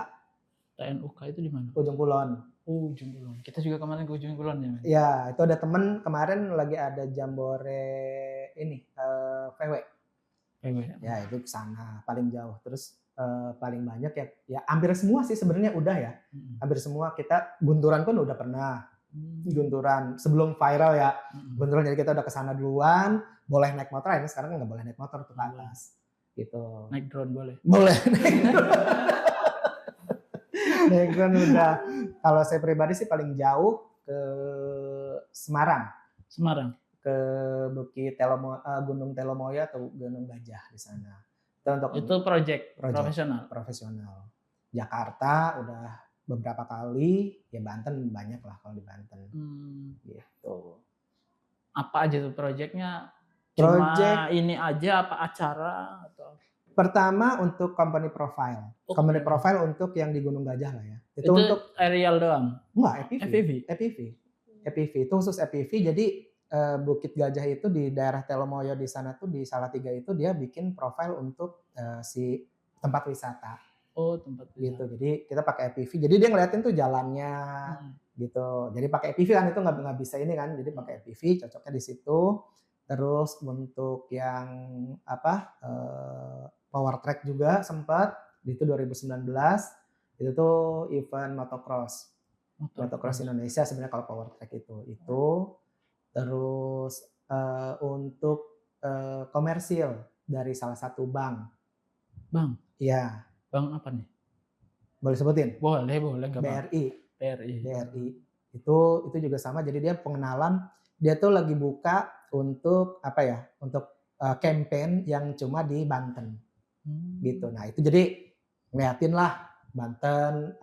TNUK itu di mana?
Ujung Kulon.
Ujung Kulon. Kita juga kemarin ke Ujung Kulon ya.
Ya, itu ada temen kemarin lagi ada jambore ini VW. Ya itu ke sana paling jauh. Terus paling banyak ya hampir semua sih sebenarnya udah ya. Hampir semua kita Gunturan pun udah pernah. Gunturan sebelum viral ya. Gunturan jadi kita udah ke sana duluan, boleh naik motor, ini sekarang nggak boleh naik motor tuh ke atas. Gitu.
Naik drone boleh?
Boleh. Naik drone udah. Kalau saya pribadi sih paling jauh ke Semarang. Ke Bukit Gunung Telomoyo atau Gunung Gajah di sana.
Itu project profesional.
Jakarta udah beberapa kali, ya Banten banyak lah kalau di Banten. Gitu.
Apa aja tuh projectnya? Cuma ini aja apa acara atau? Pertama
untuk company profile. Company profile untuk yang di Gunung Gajah lah ya.
Itu untuk aerial doang?
Enggak, FPV. Itu khusus FPV. Jadi Bukit Gajah itu di daerah Telomoyo di sana tuh di Salatiga itu dia bikin profile untuk si tempat wisata.
Oh, tempat wisata.
Gitu. Jadi kita pakai FPV. Jadi dia ngeliatin tuh jalannya gitu. Jadi pakai FPV kan itu nggak bisa ini kan. Jadi pakai FPV cocoknya di situ. Terus untuk yang power track juga sempat itu 2019 itu tuh event motocross Indonesia sebenarnya kalau power track itu. Terus untuk komersil dari salah satu bank. Iya.
Bank apa nih?
Boleh sebutin?
Boleh.
BRI. Itu juga sama. Jadi dia pengenalan. Dia tuh lagi buka untuk untuk campaign yang cuma di Banten. Gitu. Nah itu jadi ngeliatin lah Banten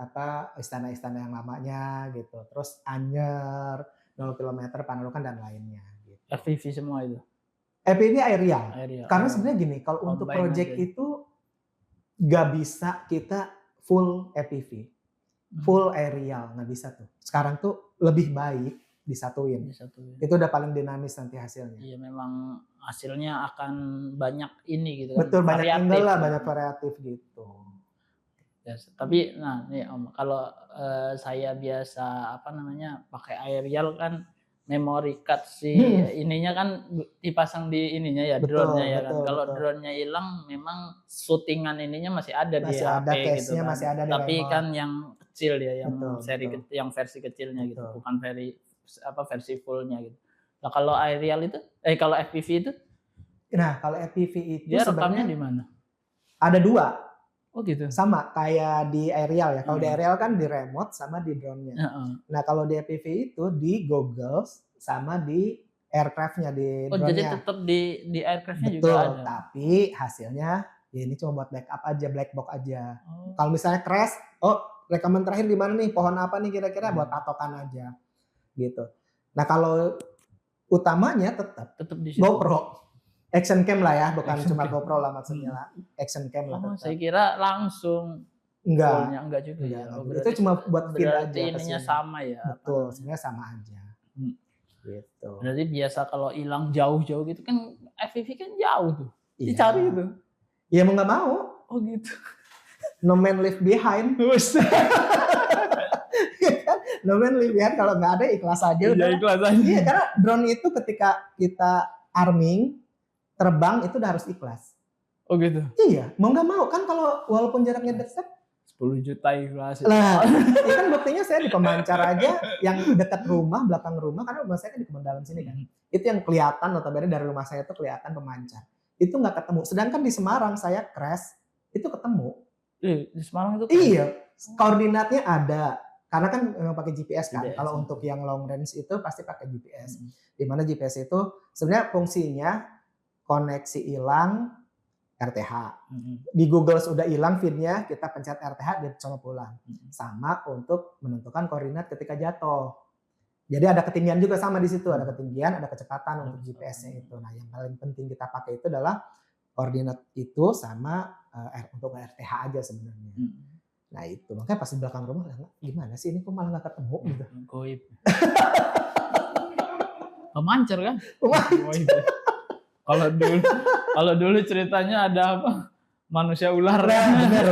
istana-istana yang lamanya gitu. Terus Anyer, 0 km Panarukan dan lainnya. Gitu.
FPV semua itu?
FPV aerial. Karena sebenarnya gini, kalau untuk project itu nggak bisa kita full FPV, full aerial nggak bisa tuh. Sekarang tuh lebih baik disatuin. Itu udah paling dinamis nanti hasilnya.
Iya, memang hasilnya akan banyak ini gitu
kan. Betul, banyak angle lah, banyak variatif gitu.
Ya, tapi nih Om, kalau saya biasa pakai aerial kan memory card ininya kan dipasang di ininya ya, drone-nya ya kan. Kalau drone-nya hilang memang syutingan ininya masih ada di HP gitu kan.
Masih ada di
tapi
remote.
Kan yang kecil ya, yang versi kecilnya gitu, bukan versi fullnya gitu. Nah, kalau aerial itu kalau FPV itu?
Nah, kalau FPV itu
dia rekamnya di mana?
Ada 2.
Oh gitu.
Sama kayak di aerial ya. Kalau di aerial kan di remote sama di drone-nya. Nah, kalau di FPV itu di goggles sama di aircraft-nya di drone-nya.
Oh, jadi tetap di aircraft-nya juga ada.
Betul, tapi hasilnya ya ini cuma buat backup aja, black box aja. Kalau misalnya crash, rekaman terakhir di mana nih? Pohon apa nih kira-kira buat patokan aja. Gitu. Nah, kalau utamanya tetap
di situ.
GoPro. Action cam lah ya, bukan cuma GoPro lah maksudnya lah. Action cam lah.
Saya kira langsung. Enggak juga ya.
Itu cuma buat feed aja.
Berarti ininya sama ya.
Betul, sebenarnya sama aja. Gitu.
Berarti biasa kalau hilang jauh-jauh gitu kan FPV kan jauh tuh. Dicari itu.
Ya mau nggak mau.
Oh gitu.
No man left behind. No man left behind, kalau nggak ada ikhlas aja.
Ikhlas aja.
Iya, karena drone itu ketika kita arming terbang itu udah harus ikhlas.
Oh gitu.
Iya, mau nggak mau kan kalau walaupun jaraknya dekat
10 juta ikhlas.
Lah, itu kan buktinya saya di pemancar aja yang dekat rumah, belakang rumah, karena rumah saya kan di kebun dalam sini kan. Itu yang kelihatan notabene dari rumah saya tuh kelihatan pemancar. Itu nggak ketemu. Sedangkan di Semarang saya crash itu ketemu.
Di Semarang itu?
Iya, koordinatnya ada. Karena kan memang pakai GPS kan. Kalau untuk yang long range itu pasti pakai GPS. Di mana GPS itu sebenarnya fungsinya koneksi hilang, RTH. Di Google sudah hilang feed-nya, kita pencet RTH dia sama pulang. Sama untuk menentukan koordinat ketika jatuh. Jadi ada ketinggian juga sama di situ, ada ketinggian, ada kecepatan untuk GPS-nya itu. Nah, yang paling penting kita pakai itu adalah koordinat itu sama untuk RTH aja sebenarnya. Nah itu, makanya pas di belakang rumah gimana sih ini kok malah nggak ketemu gitu.
Goib. Pemancar kan?
Pemancar.
Kalau dulu ceritanya ada apa? Manusia ular.
Benar.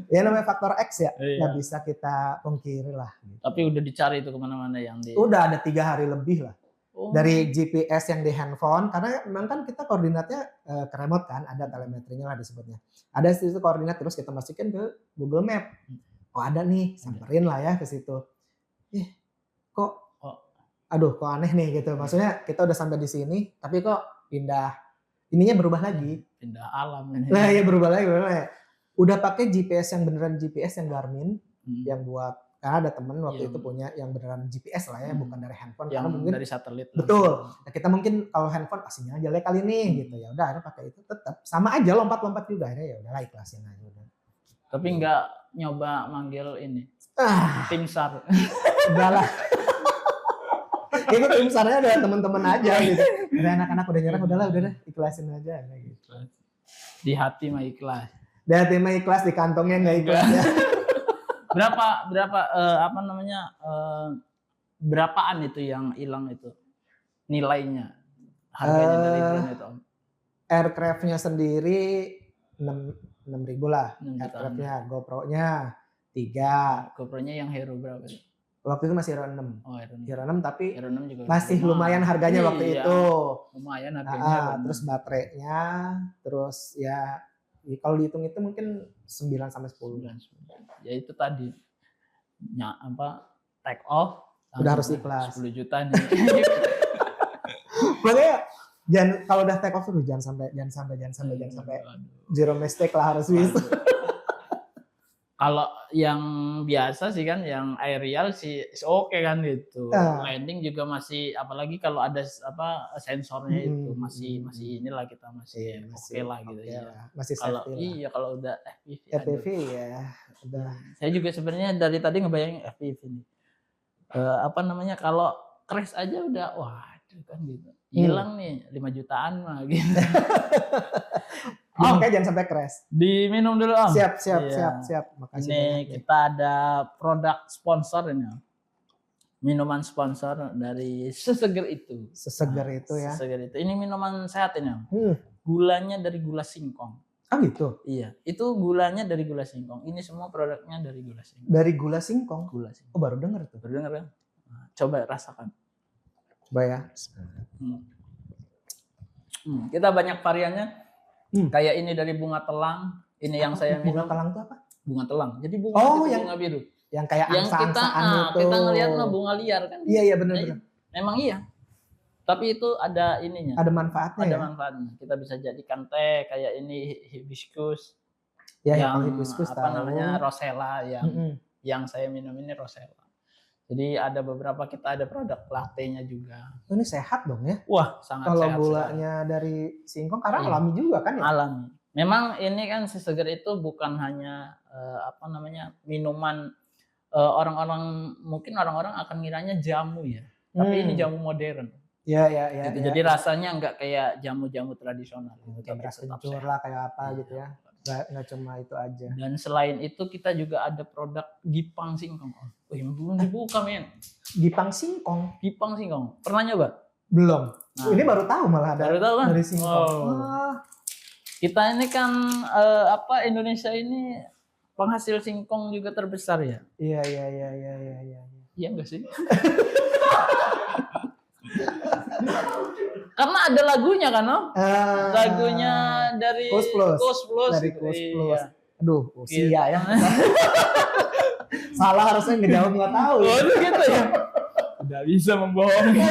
Ya namanya faktor X ya,
Iya.
nggak bisa kita pungkiri lah. Gitu.
Tapi udah dicari itu kemana-mana yang di.
Udah ada 3 hari lebih lah.
Oh.
Dari GPS yang di handphone, karena memang kan kita koordinatnya ke remote kan, ada telemetrinya lah disebutnya. Ada situ koordinat terus kita masukin ke Google Map. Oh ada nih, samperin lah ya ke situ. Kok, aduh kok aneh nih gitu. Maksudnya kita udah sampai di sini, tapi kok pindah, ininya berubah lagi.
Pindah alam.
Nah ya berubah lagi. Udah pakai GPS yang beneran GPS yang Garmin, yang buat, karena ada temen waktu itu punya yang beneran GPS lah ya, bukan dari handphone.
Yang
karena mungkin
dari satelit.
Betul. Nah, kita mungkin kalau handphone sinyal jelek kali nih gitu ya. Udah akhirnya pakai itu, tetap sama aja lompat-lompat juga akhirnya, ya udahlah ikhlasin aja udah.
Tapi nggak nyoba manggil ini tim SAR.
Udahlah. Itu tim SAR-nya ada teman-teman aja gitu. Udah anak-anak udah nyerah, udahlah udah deh ikhlasin aja gitu.
Di hati mah ikhlas.
Di hati mah ikhlas, di kantongnya nggak ikhlas ya.
Berapa berapaan itu yang hilang itu nilainya, harganya dari drone itu?
Aircraft-nya sendiri 6.000 lah. Aircraft-nya, GoPro-nya 3.
GoPro-nya yang Hero berapa?
Waktu itu masih Hero 6.
Oh,
Hero 6 tapi
Hero 6 juga
masih lumayan harganya waktu itu.
Lumayan harganya.
Terus baterainya, terus ya kalau dihitung itu mungkin 9 sampai 10.
Ya itu tadi. Take off
udah harus ikhlas.
10 juta nih.
Makanya jangan, kalau udah take off tuh jangan sampai zero mistake lah harus bisa.
Kalau yang biasa sih kan, yang aerial sih oke kan gitu. Landing juga masih, apalagi kalau ada sensornya itu masih inilah kita masih oke lah gitu ya.
Masih
kalau
safety lah.
Iya kalau udah
FPV ya udah.
Saya juga sebenarnya dari tadi ngebayangin FPV nih. Kalau crash aja udah waduh kan gitu. Hilang nih 5 jutaan mah gitu.
Makanya jangan sampai crash.
Diminum dulu Om.
Siap. Makasih
ini
banyak.
Kita ada produk sponsor ini. Minuman sponsor dari Seseger Itu.
Seseger itu ya.
Seseger Itu. Ini minuman sehat ini. Gulanya dari gula singkong.
Ah gitu?
Iya. Itu gulanya dari gula singkong. Ini semua produknya dari gula singkong.
Dari gula singkong?
Gula singkong.
Oh baru denger tuh.
Baru denger kan? Nah, coba rasakan.
Coba ya.
Kita banyak variannya. Kayak ini dari bunga telang. Ini yang saya minum.
Bunga telang itu apa?
Bunga telang. Jadi bunga
yang
bunga biru.
Yang kayak angsa-angsaan itu.
Kita ngelihat bunga liar kan.
Iya benar.
Memang iya. Tapi itu ada ininya.
Ada manfaatnya.
Ada manfaatnya. Kita bisa jadikan teh kayak ini hibiscus.
Ya,
yang
hibiscus
rosella yang saya minum ini rosella. Jadi ada beberapa, kita ada produk latte-nya juga.
Ini sehat dong ya?
Wah, sangat sehat.
Kalau gulanya dari singkong karena alami juga kan ya?
Alami. Memang ini kan Seseger itu bukan hanya minuman mungkin orang-orang akan ngiranya jamu ya. Tapi ini jamu modern.
Iya.
Gitu. Jadi rasanya nggak kayak jamu-jamu tradisional.
Kayak beras kencur lah kayak apa gitu ya. Nggak cuma itu aja.
Dan selain itu kita juga ada produk Gipang Singkong. Belum dibuka men.
Gipang Singkong?
Gipang Singkong. Pernah nyoba?
Belum. Ini baru tahu malah ada.
Baru tahu kan?
Dari Singkong.
Kita ini kan Indonesia ini penghasil singkong juga terbesar ya.
Iya.
Iya enggak sih? Karena ada lagunya kan, Om? Lagunya dari
Koes Plus.
Dari Koes Plus.
Aduh, usia ya. Salah harusnya ngejawab nggak tahu.
Oh, gitu ya. Udah bisa membohongi.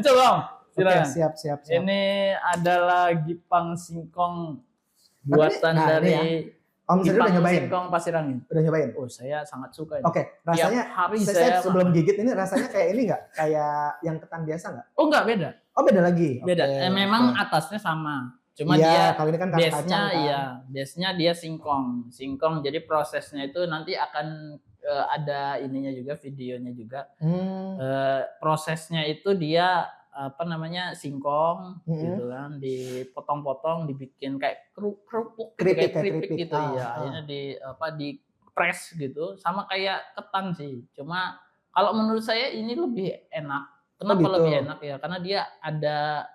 Coba, Om.
Silakan. Siap.
Ini adalah Gipang Singkong buatan dari
Om Seri udah nyobain?
Singkong Pasirangin.
Udah nyobain?
Oh, saya sangat suka ini.
Oke, rasanya saya sebelum gigit ini rasanya kayak ini nggak? Kayak yang ketan biasa nggak?
Oh, nggak, beda.
Oh, beda lagi?
Beda. Memang atasnya sama. Cuma dia
kalau ini kan
base-nya base-nya dia singkong. Jadi prosesnya itu nanti akan ada ininya juga, videonya juga. Prosesnya itu dia singkong gitu kan, dipotong-potong, dibikin kayak kerupuk keripik gitu ya. Akhirnya di press gitu, sama kayak ketan sih. Cuma kalau menurut saya ini lebih enak. Kenapa lebih enak ya? Karena dia ada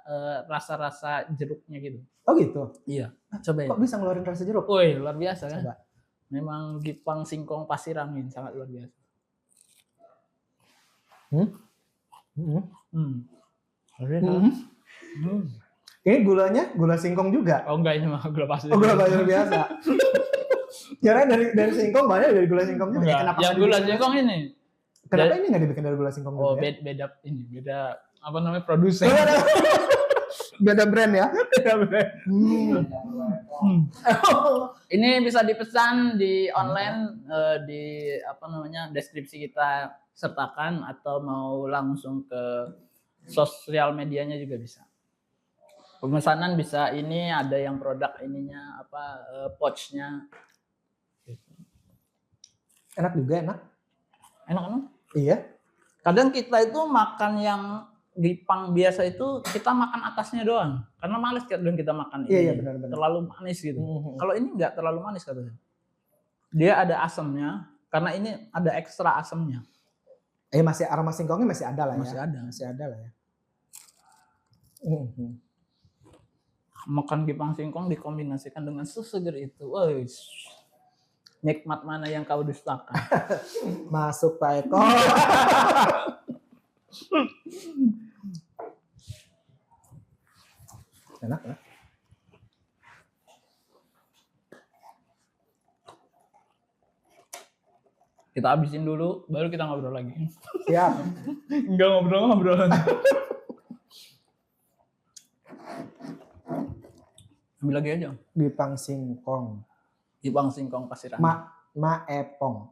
rasa-rasa jeruknya gitu.
Oh gitu?
Iya. Coba ya.
Kok bisa ngeluarin rasa jeruk?
Woi, luar biasa kan?
Coba.
Memang Gipang Singkong Pasir Angin sangat luar biasa.
Ini gulanya gula singkong juga.
Oh enggak, ini mah gula pasir.
Oh, gula pasir biasa. Kira dari singkong banyak dari gula singkong juga.
Ya, kenapa yang gula singkong ini?
Kenapa ini nggak dibikin dari gula singkong juga?
Oh, beda apa namanya produsen.
Beda brand ya.
Beda brand. Ini bisa dipesan di online di apa namanya deskripsi kita sertakan, atau mau langsung ke sosial medianya juga bisa. Pemesanan bisa, ini ada yang produk ininya apa pouchnya.
Enak juga, enak.
Enak kan?
Iya.
Kadang kita itu makan yang Gipang biasa itu kita makan atasnya doang, karena males kadang kita makan ini.
Iya, benar.
Terlalu manis gitu. Kalau ini enggak terlalu manis katanya. Dia ada asamnya, karena ini ada ekstra asamnya.
Masih aroma singkongnya masih ada lah ya.
Masih ada lah ya. Makan Gipang Singkong dikombinasikan dengan susu seger itu. Woi. Nikmat mana yang kau dustakan?
Masuk Pak Eko. Enak ya?
Kita habisin dulu, baru kita ngobrol lagi.
Siap.
Enggak ngobrol. Ambil lagi aja.
Gipang Singkong.
Gipang Singkong Pasir Angin.
Maepong.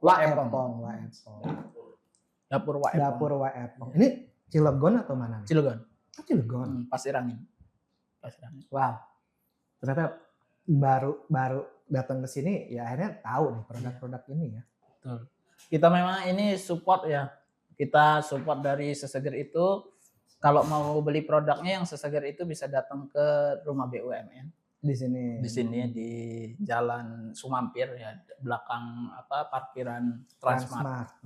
Dapur
Waepong. Ini Cilegon atau mana?
Cilegon.
Cilegon.
Pasir Angin.
Wow. Ternyata baru datang ke sini ya akhirnya tahu nih produk-produk ini ya.
Betul. Kita memang ini support ya. Kita support dari Seseger itu. Kalau mau beli produknya yang Seseger itu bisa datang ke rumah BUMN. Di sini di Jalan Sumampir ya, belakang parkiran Transmart.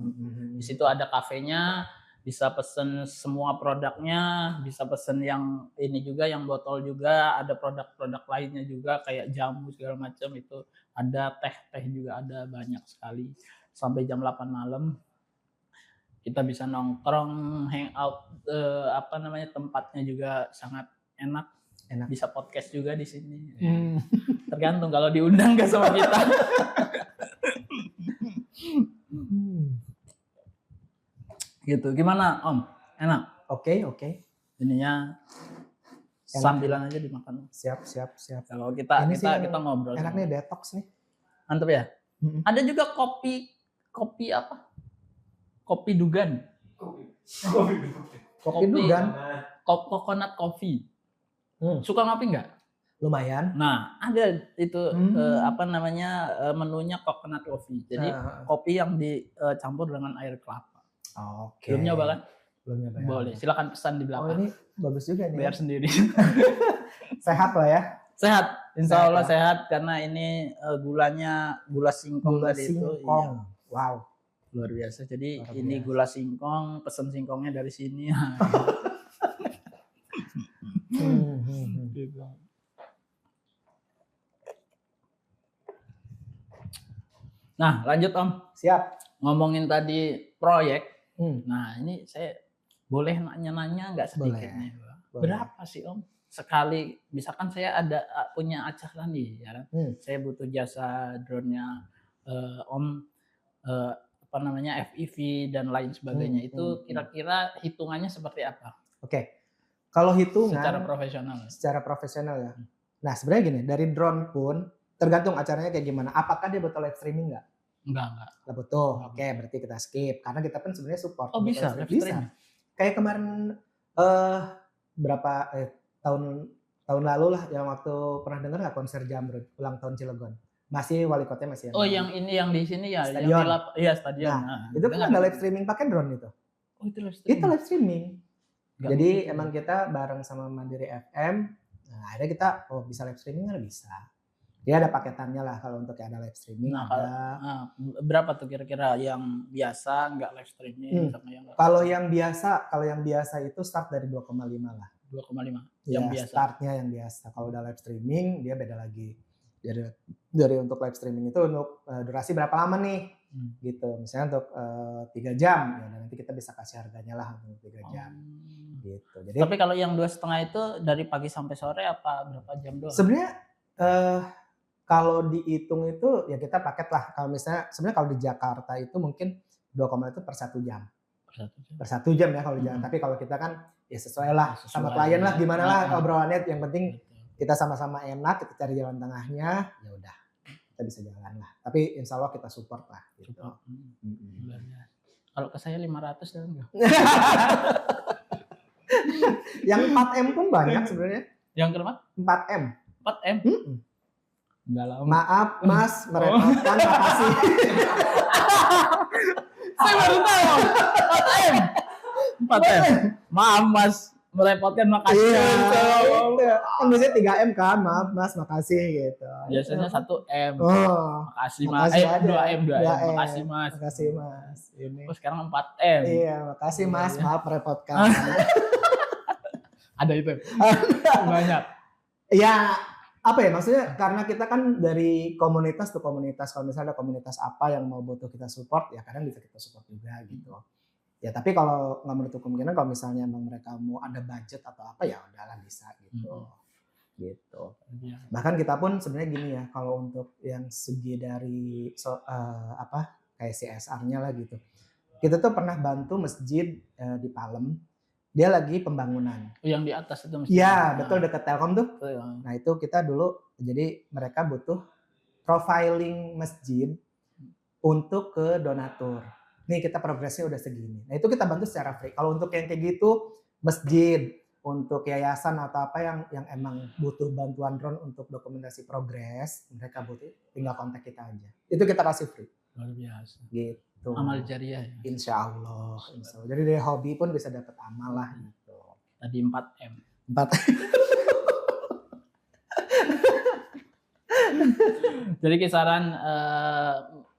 Di situ ada kafenya, bisa pesen semua produknya, bisa pesen yang ini juga, yang botol juga, ada produk-produk lainnya juga kayak jamu segala macam itu ada, teh juga ada, banyak sekali. Sampai jam 8 malam kita bisa nongkrong, hangout, tempatnya juga sangat enak. Bisa podcast juga di sini. Tergantung kalau diundang gak sama kita. Gitu. Gimana Om? Enak?
Oke.
Ininya sambilan aja dimakan.
Siap.
Kalau kita ngobrol.
Enak nih, detox nih.
Mantap ya? Ada juga kopi apa? Kopi Dugan.
Kopi Dugan.
Coconut coffee. Suka ngopi nggak?
Lumayan.
Nah, ada itu menunya coconut coffee. Jadi kopi yang dicampur dengan air kelapa.
Oke.
Belum nyoba kan?
Belum nyoba.
Boleh, silakan pesan di belakang.
Oh, ini bagus juga nih.
Bayar sendiri.
Sehat lah ya.
Sehat, insya Allah sehat karena ini gula singkong tadi itu. Iya.
Wow.
Luar biasa. Jadi ini gula singkong, pesen singkongnya dari sini. Nah, lanjut Om.
Siap.
Ngomongin tadi proyek. Nah, ini saya boleh nanya-nanya nggak sedikit nih? Berapa sih Om? Sekali, misalkan saya ada punya acara nih, ya kan? Saya butuh jasa drone-nya Om, FPV dan lain sebagainya. Itu kira-kira hitungannya seperti apa?
Oke. Kalau hitungan
secara profesional
ya. Nah, sebenarnya gini, dari drone pun tergantung acaranya kayak gimana. Apakah dia butuh live streaming nggak?
Enggak.
Nggak butuh. Oke, berarti kita skip karena kita pun sebenarnya support.
Oh, bisa.
Kayak kemarin tahun lalu lah yang waktu pernah dengar nggak konser Jamrud ulang tahun Cilegon. Masih wali kotanya masih.
Oh, yang ini yang di sini ya,
stadion.
Stadion.
Nah, itu kan ada live streaming pakai drone itu.
Oh, itu live streaming.
Itu live streaming. Jadi emang kita bareng sama Mandiri FM, nah akhirnya kita bisa live streaming kan bisa. Ya ada paketannya lah kalau untuk ada live streaming.
Berapa tuh kira-kira yang biasa nggak live streaming sama yang
kalau yang biasa itu start dari 2,5 lah.
2,5.
Yang biasa. Startnya yang biasa. Kalau udah live streaming dia beda lagi. dari untuk live streaming itu untuk durasi berapa lama nih gitu, misalnya untuk 3 jam ya nanti kita bisa kasih harganya lah untuk 3 jam gitu. Jadi
tapi kalau yang 2,5 itu dari pagi sampai sore apa berapa jam doang?
Sebenarnya kalau dihitung itu ya kita paket lah. Kalau misalnya sebenarnya kalau di Jakarta itu mungkin 2, itu per 1 jam. Per 1 jam ya kalau di Jakarta. Tapi kalau kita kan ya sesuai lah sama klien lah, gimana lah obrolannya, yang penting kita sama-sama enak, kita cari jalan tengahnya, ya udah kita bisa jalan lah. Tapi insya Allah kita support lah gitu.
Kalau ke saya 500 dan enggak.
Yang 4M pun banyak sebenarnya.
Yang berapa?
4M.
4M? Enggak lama.
Maaf Mas, merepotkan, makasih.
Saya baru tahu. 4M. 4M. Maaf Mas, merepotkan, makasih.
Iya, gitu. Kan biasanya 3M kan, maaf Mas, makasih gitu.
Biasanya 1M.
Oh,
Makasih Mas. 2M. Makasih Mas.
Makasih Mas. Ini.
Oh, sekarang 4M.
Iya, makasih Mas, maaf merepotkan.
Ada itu. Banyak.
Ya, apa ya maksudnya, karena kita kan dari komunitas ke komunitas, kalau misalnya ada komunitas apa yang mau butuh kita support, ya kadang bisa kita support juga gitu. Ya tapi kalau nggak menutup kemungkinan kalau misalnya emang mereka mau ada budget atau apa, ya udahlah bisa gitu. Gitu. Bahkan kita pun sebenarnya gini ya, kalau untuk yang segi dari kayak CSR-nya lah gitu. Kita tuh pernah bantu masjid di Palem, dia lagi pembangunan.
Yang di atas itu masjid.
Iya, betul, dekat Telkom tuh. Nah, itu kita dulu, jadi mereka butuh profiling masjid untuk ke donatur. Nih kita progresnya udah segini. Nah, itu kita bantu secara free. Kalau untuk yang kayak gitu, masjid, untuk yayasan atau apa yang emang butuh bantuan drone untuk dokumentasi progres, mereka butuh, tinggal kontak kita aja. Itu kita kasih free.
Luar biasa.
Gitu.
Amal jariah ya.
Insya Allah. Jadi dari hobi pun bisa dapat amal lah gitu.
Tadi 4M.
4.
Jadi kisaran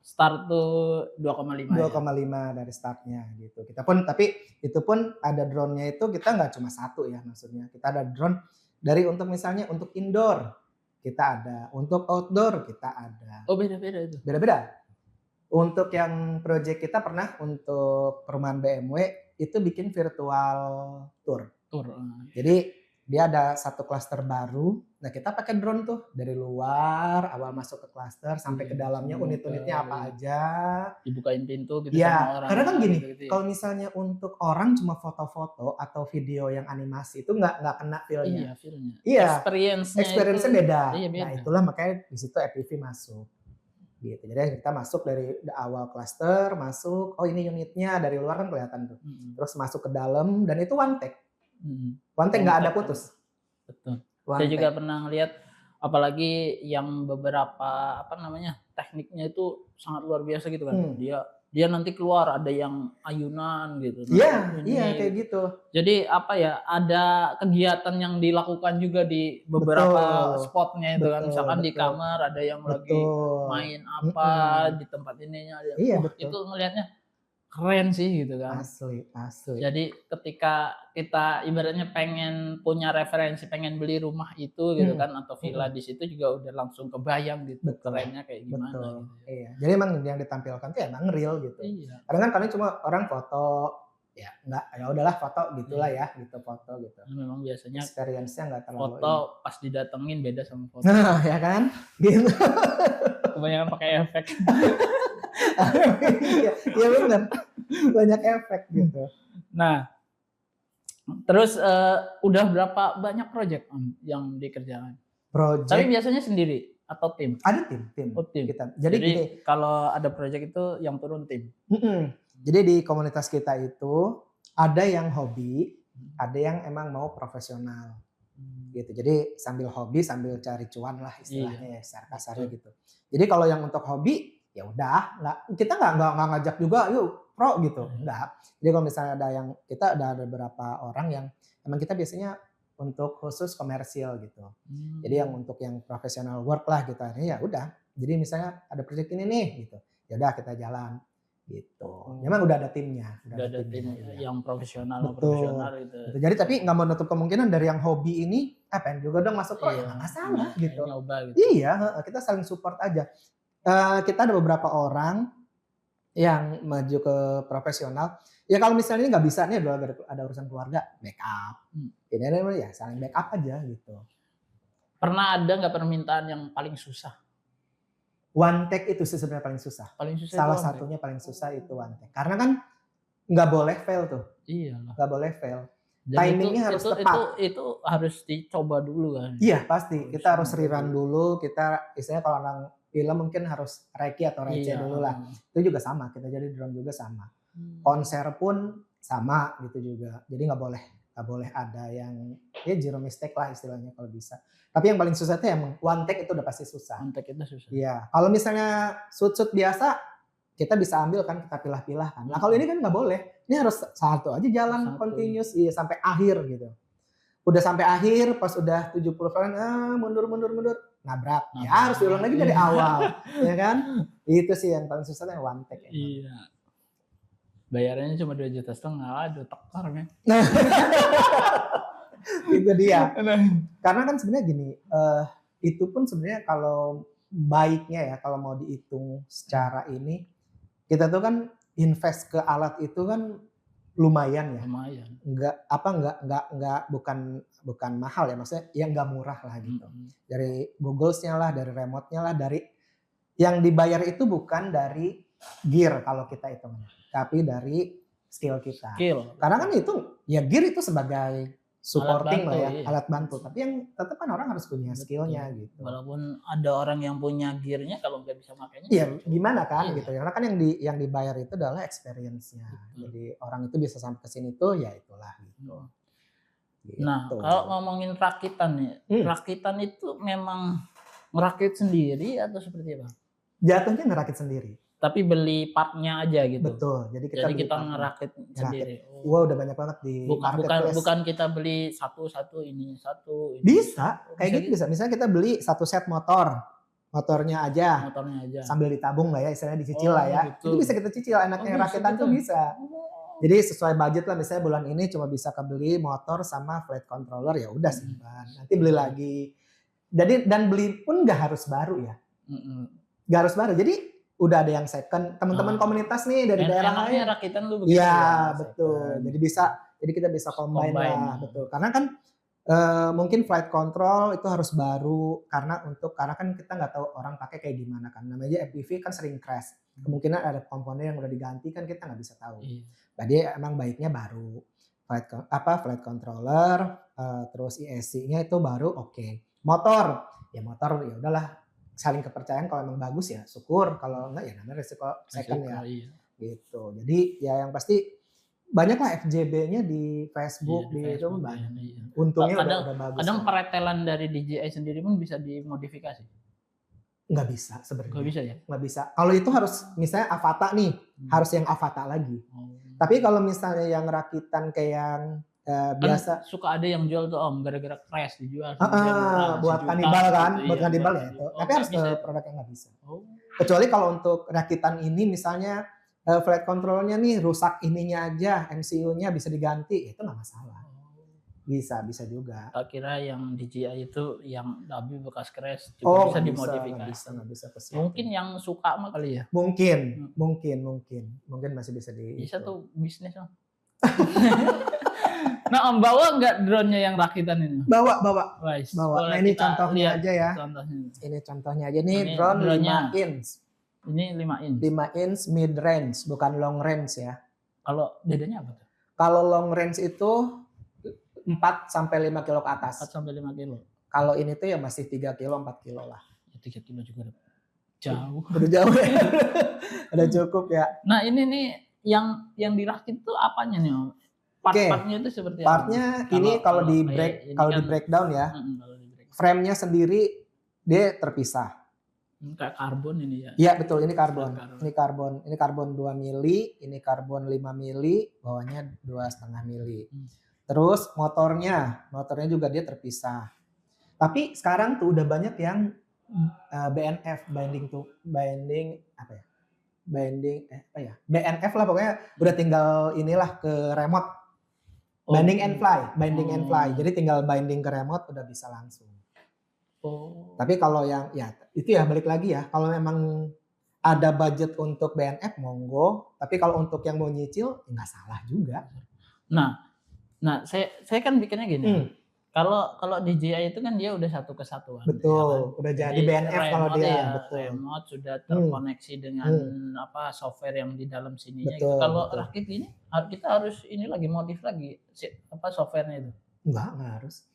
start tuh 2,5.
2,5 dari startnya gitu. Kita pun, tapi itu pun ada drone-nya itu kita nggak cuma satu ya maksudnya. Kita ada drone dari untuk misalnya untuk indoor kita ada, untuk outdoor kita ada.
Oh beda-beda itu.
Beda-beda. Untuk yang project kita pernah untuk perumahan BMW itu bikin virtual tour. Jadi dia ada satu klaster baru. Nah kita pakai drone tuh dari luar awal masuk ke klaster sampai ke dalamnya unit-unitnya apa aja.
Dibukain pintu gitu
ya,
sama orang.
Karena kan gini, gitu. Kalau misalnya untuk orang cuma foto-foto atau video yang animasi itu nggak kena feel-nya.
Iya, feel-nya.
Iya.
Experience-nya
beda.
Iya, beda.
Nah itulah makanya di situ FPV masuk. Gitu. Jadi kita masuk dari awal klaster, masuk, oh ini unitnya, dari luar kan kelihatan tuh. Terus masuk ke dalam dan itu one take. One take nggak ada putus.
Betul. Saya juga pernah ngeliat, apalagi yang beberapa tekniknya itu sangat luar biasa gitu kan. Dia nanti keluar ada yang ayunan gitu.
Iya kayak gitu.
Jadi ada kegiatan yang dilakukan juga di beberapa spotnya itu kan. Misalkan di kamar ada yang lagi main apa di tempat ininya. Itu ngelihatnya keren sih gitu kan.
Asli.
Jadi ketika kita ibaratnya pengen punya referensi, pengen beli rumah itu gitu kan atau villa di situ juga udah langsung kebayang gitu kerennya kayak gimana. Gitu.
Iya. Jadi emang yang ditampilkan tuh emang real gitu.
Iya.
Kadang kan cuma orang foto, ya udahlah foto gitulah ya gitu, foto gitu.
Memang biasanya
experience-nya nggak terlalu.
Foto pas didatengin beda sama foto.
Nah, ya kan? Gitu.
Kebanyakan pakai efek.
Iya benar, banyak efek gitu.
Nah, terus udah berapa banyak project yang dikerjakan? Tapi biasanya sendiri atau tim?
Ada tim.
Oh, tim.
Kita. Jadi
kalau ada project itu yang turun tim.
Jadi di komunitas kita itu ada yang hobi, ada yang emang mau profesional. Gitu. Jadi sambil hobi sambil cari cuan lah istilahnya ya, secara kasarnya gitu. Jadi kalau yang untuk hobi ya udah, kita nggak ngajak juga yuk pro gitu, enggak. Jadi kalau misalnya kita ada beberapa orang yang emang kita biasanya untuk khusus komersial gitu. Jadi yang untuk yang profesional work lah gitu, ya udah. Jadi misalnya ada project ini nih gitu, ya udah kita jalan gitu. Memang udah ada timnya.
Udah ada tim yang profesional
gitu. Jadi tapi nggak menutup kemungkinan dari yang hobi ini pengen juga dong masuk pro, ya nggak masalah gitu.
Nyoba gitu.
Iya, kita saling support aja. Kita ada beberapa orang yang maju ke profesional. Ya kalau misalnya ini nggak bisa nih ada urusan keluarga, backup. Ini ya saling backup aja gitu.
Pernah ada nggak permintaan yang paling susah?
One take itu sih sebenarnya paling susah.
Paling susah
Salah
itu one
satunya paling susah itu one take. Karena kan nggak boleh fail tuh.
Iya.
Nggak boleh fail.
Dan
timingnya harus tepat.
Itu harus dicoba dulu kan.
Iya pasti. Kita harus rerun dulu. Kita istilahnya kalau orang film mungkin harus reki atau receh dulu lah. Itu juga sama. Kita jadi drone juga sama. Konser pun sama gitu juga. Jadi nggak boleh ada yang ya zero mistake lah istilahnya kalau bisa. Tapi yang paling susah itu emang one take itu udah pasti susah.
One take itu susah.
Iya. Kalau misalnya shoot biasa kita bisa ambil kan, kita pilah-pilah kan. Nah kalau ini kan nggak boleh. Ini harus satu aja jalan continuous sampai akhir gitu. Udah sampai akhir pas udah 70 frame mundur nabrak. Ya harus diulang lagi dari awal. Ya kan? Itu sih yang paling susah yang one take.
Iya. Bayarannya cuma 2,5 juta, aduh tekor kan.
Itu dia. Karena kan sebenarnya gini, itu pun sebenarnya kalau baiknya ya kalau mau dihitung secara ini, kita tuh kan invest ke alat itu kan lumayan ya.
Lumayan.
Bukan mahal ya, maksudnya yang nggak murah lah gitu. Dari Google-nya lah, dari remote-nya lah, dari yang dibayar itu bukan dari gear kalau kita hitungnya, tapi dari skill kita. Karena kan itu ya gear itu sebagai supporting lah ya, alat bantu. Tapi yang tetap kan orang harus punya skillnya gitu.
Walaupun ada orang yang punya gearnya kalau nggak bisa makainya.
Iya gimana kan gitu. Karena kan yang dibayar itu adalah experience-nya. Jadi orang itu bisa sampai ke sini tuh ya itulah gitu.
Nah kalau ngomongin rakitan nih, rakitan itu memang ngerakit sendiri atau seperti apa?
Jatuhnya ngerakit sendiri.
Tapi beli partnya aja gitu.
Betul. Jadi kita
ngerakit sendiri.
Wah udah banyak banget di marketplace.
Bukan kita beli satu ini.
Bisa, kayak gitu bisa. Misalnya kita beli satu set motornya aja. Sambil ditabung lah ya, istilahnya dicicil lah ya. Gitu. Itu bisa kita cicil, enaknya rakitan tuh bisa. Jadi sesuai budget lah, misalnya bulan ini cuma bisa kebeli motor sama flight controller, ya udah simpan. Nanti beli lagi. Jadi dan beli pun nggak harus baru ya. Nggak harus baru. Jadi udah ada yang second, teman-teman komunitas nih dari daerah lain.
Rakitan lu begitu.
Iya, betul. Jadi kita bisa combine lah, betul. Karena kan mungkin flight control itu harus baru karena kan kita nggak tahu orang pakai kayak gimana kan. Namanya FPV kan sering crash. Kemungkinan ada komponen yang udah diganti kan kita nggak bisa tahu. Jadi emang baiknya baru. Flight controller, terus ESC-nya itu baru oke. Motor ya udahlah. Saling kepercayaan, kalau emang bagus ya syukur, kalau enggak ya namanya resiko second ya. Gitu. Jadi ya yang pasti banyak lah FJB-nya di Facebook, di YouTube banyak. Untungnya udah bagus.
Kadang peretelan dari DJI sendiri pun bisa dimodifikasi.
Nggak bisa sebenarnya.
Nggak bisa ya?
Nggak bisa. Kalau itu harus misalnya Avata nih, harus yang Avata lagi. Tapi kalau misalnya yang rakitan kayak yang biasa,
suka ada yang jual tuh om gara-gara crash dijual
buat kanibal kan, buat kanibal ya itu. Tapi harus ke produk yang nggak bisa. Kecuali kalau untuk rakitan ini misalnya flight controlnya nih rusak ininya aja, MCU-nya bisa diganti, itu nggak masalah. Bisa juga.
Kira yang DJI itu yang tapi bekas crash juga bisa dimodifikasi.
Nggak bisa
mungkin yang suka mah kali ya.
Mungkin masih bisa
Bisa tuh bisnis om. Nah om bawa nggak drone-nya yang rakitan ini?
Bawa. Nah ini contohnya aja ya. Ini contohnya aja nih drone 5 inch.
Ini 5 inch.
5 inch mid range, bukan long range ya.
Kalau bedanya apa tuh?
Kalau long range itu 4 sampai 5 kilo ke atas.
4 sampai 5 kilo.
Kalau ini tuh ya masih 3 kilo, 4 kilo lah.
3 kilo juga jauh.
Udah jauh ya. Udah cukup ya.
Nah ini nih yang dirakit tuh apanya nih om? Part-partnya itu seperti apa?
Partnya ini kalau di breakdown ya, frame-nya sendiri dia terpisah.
Kayak karbon ini ya?
Iya betul, ini karbon. Ini karbon 2 mili, ini karbon 5 mili, bawahnya 2,5 mili. Terus motornya juga dia terpisah. Tapi sekarang tuh udah banyak yang BNF, BNF lah pokoknya, udah tinggal inilah ke remote. Binding and fly. Jadi tinggal binding ke remote udah bisa langsung. Tapi kalau yang ya itu ya balik lagi ya, kalau memang ada budget untuk BNF monggo, tapi kalau untuk yang mau nyicil nggak salah juga.
Nah saya kan bikinnya gini. Kalau DJI itu kan dia udah satu kesatuan.
Betul, ya kan? Udah jadi BNF kalau dia.
Ya,
betul.
Remote sudah terkoneksi dengan software yang di dalam sininya. Gitu. Kalau rakit ini kita harus ini lagi modif lagi softwarenya itu.
Enggak harus.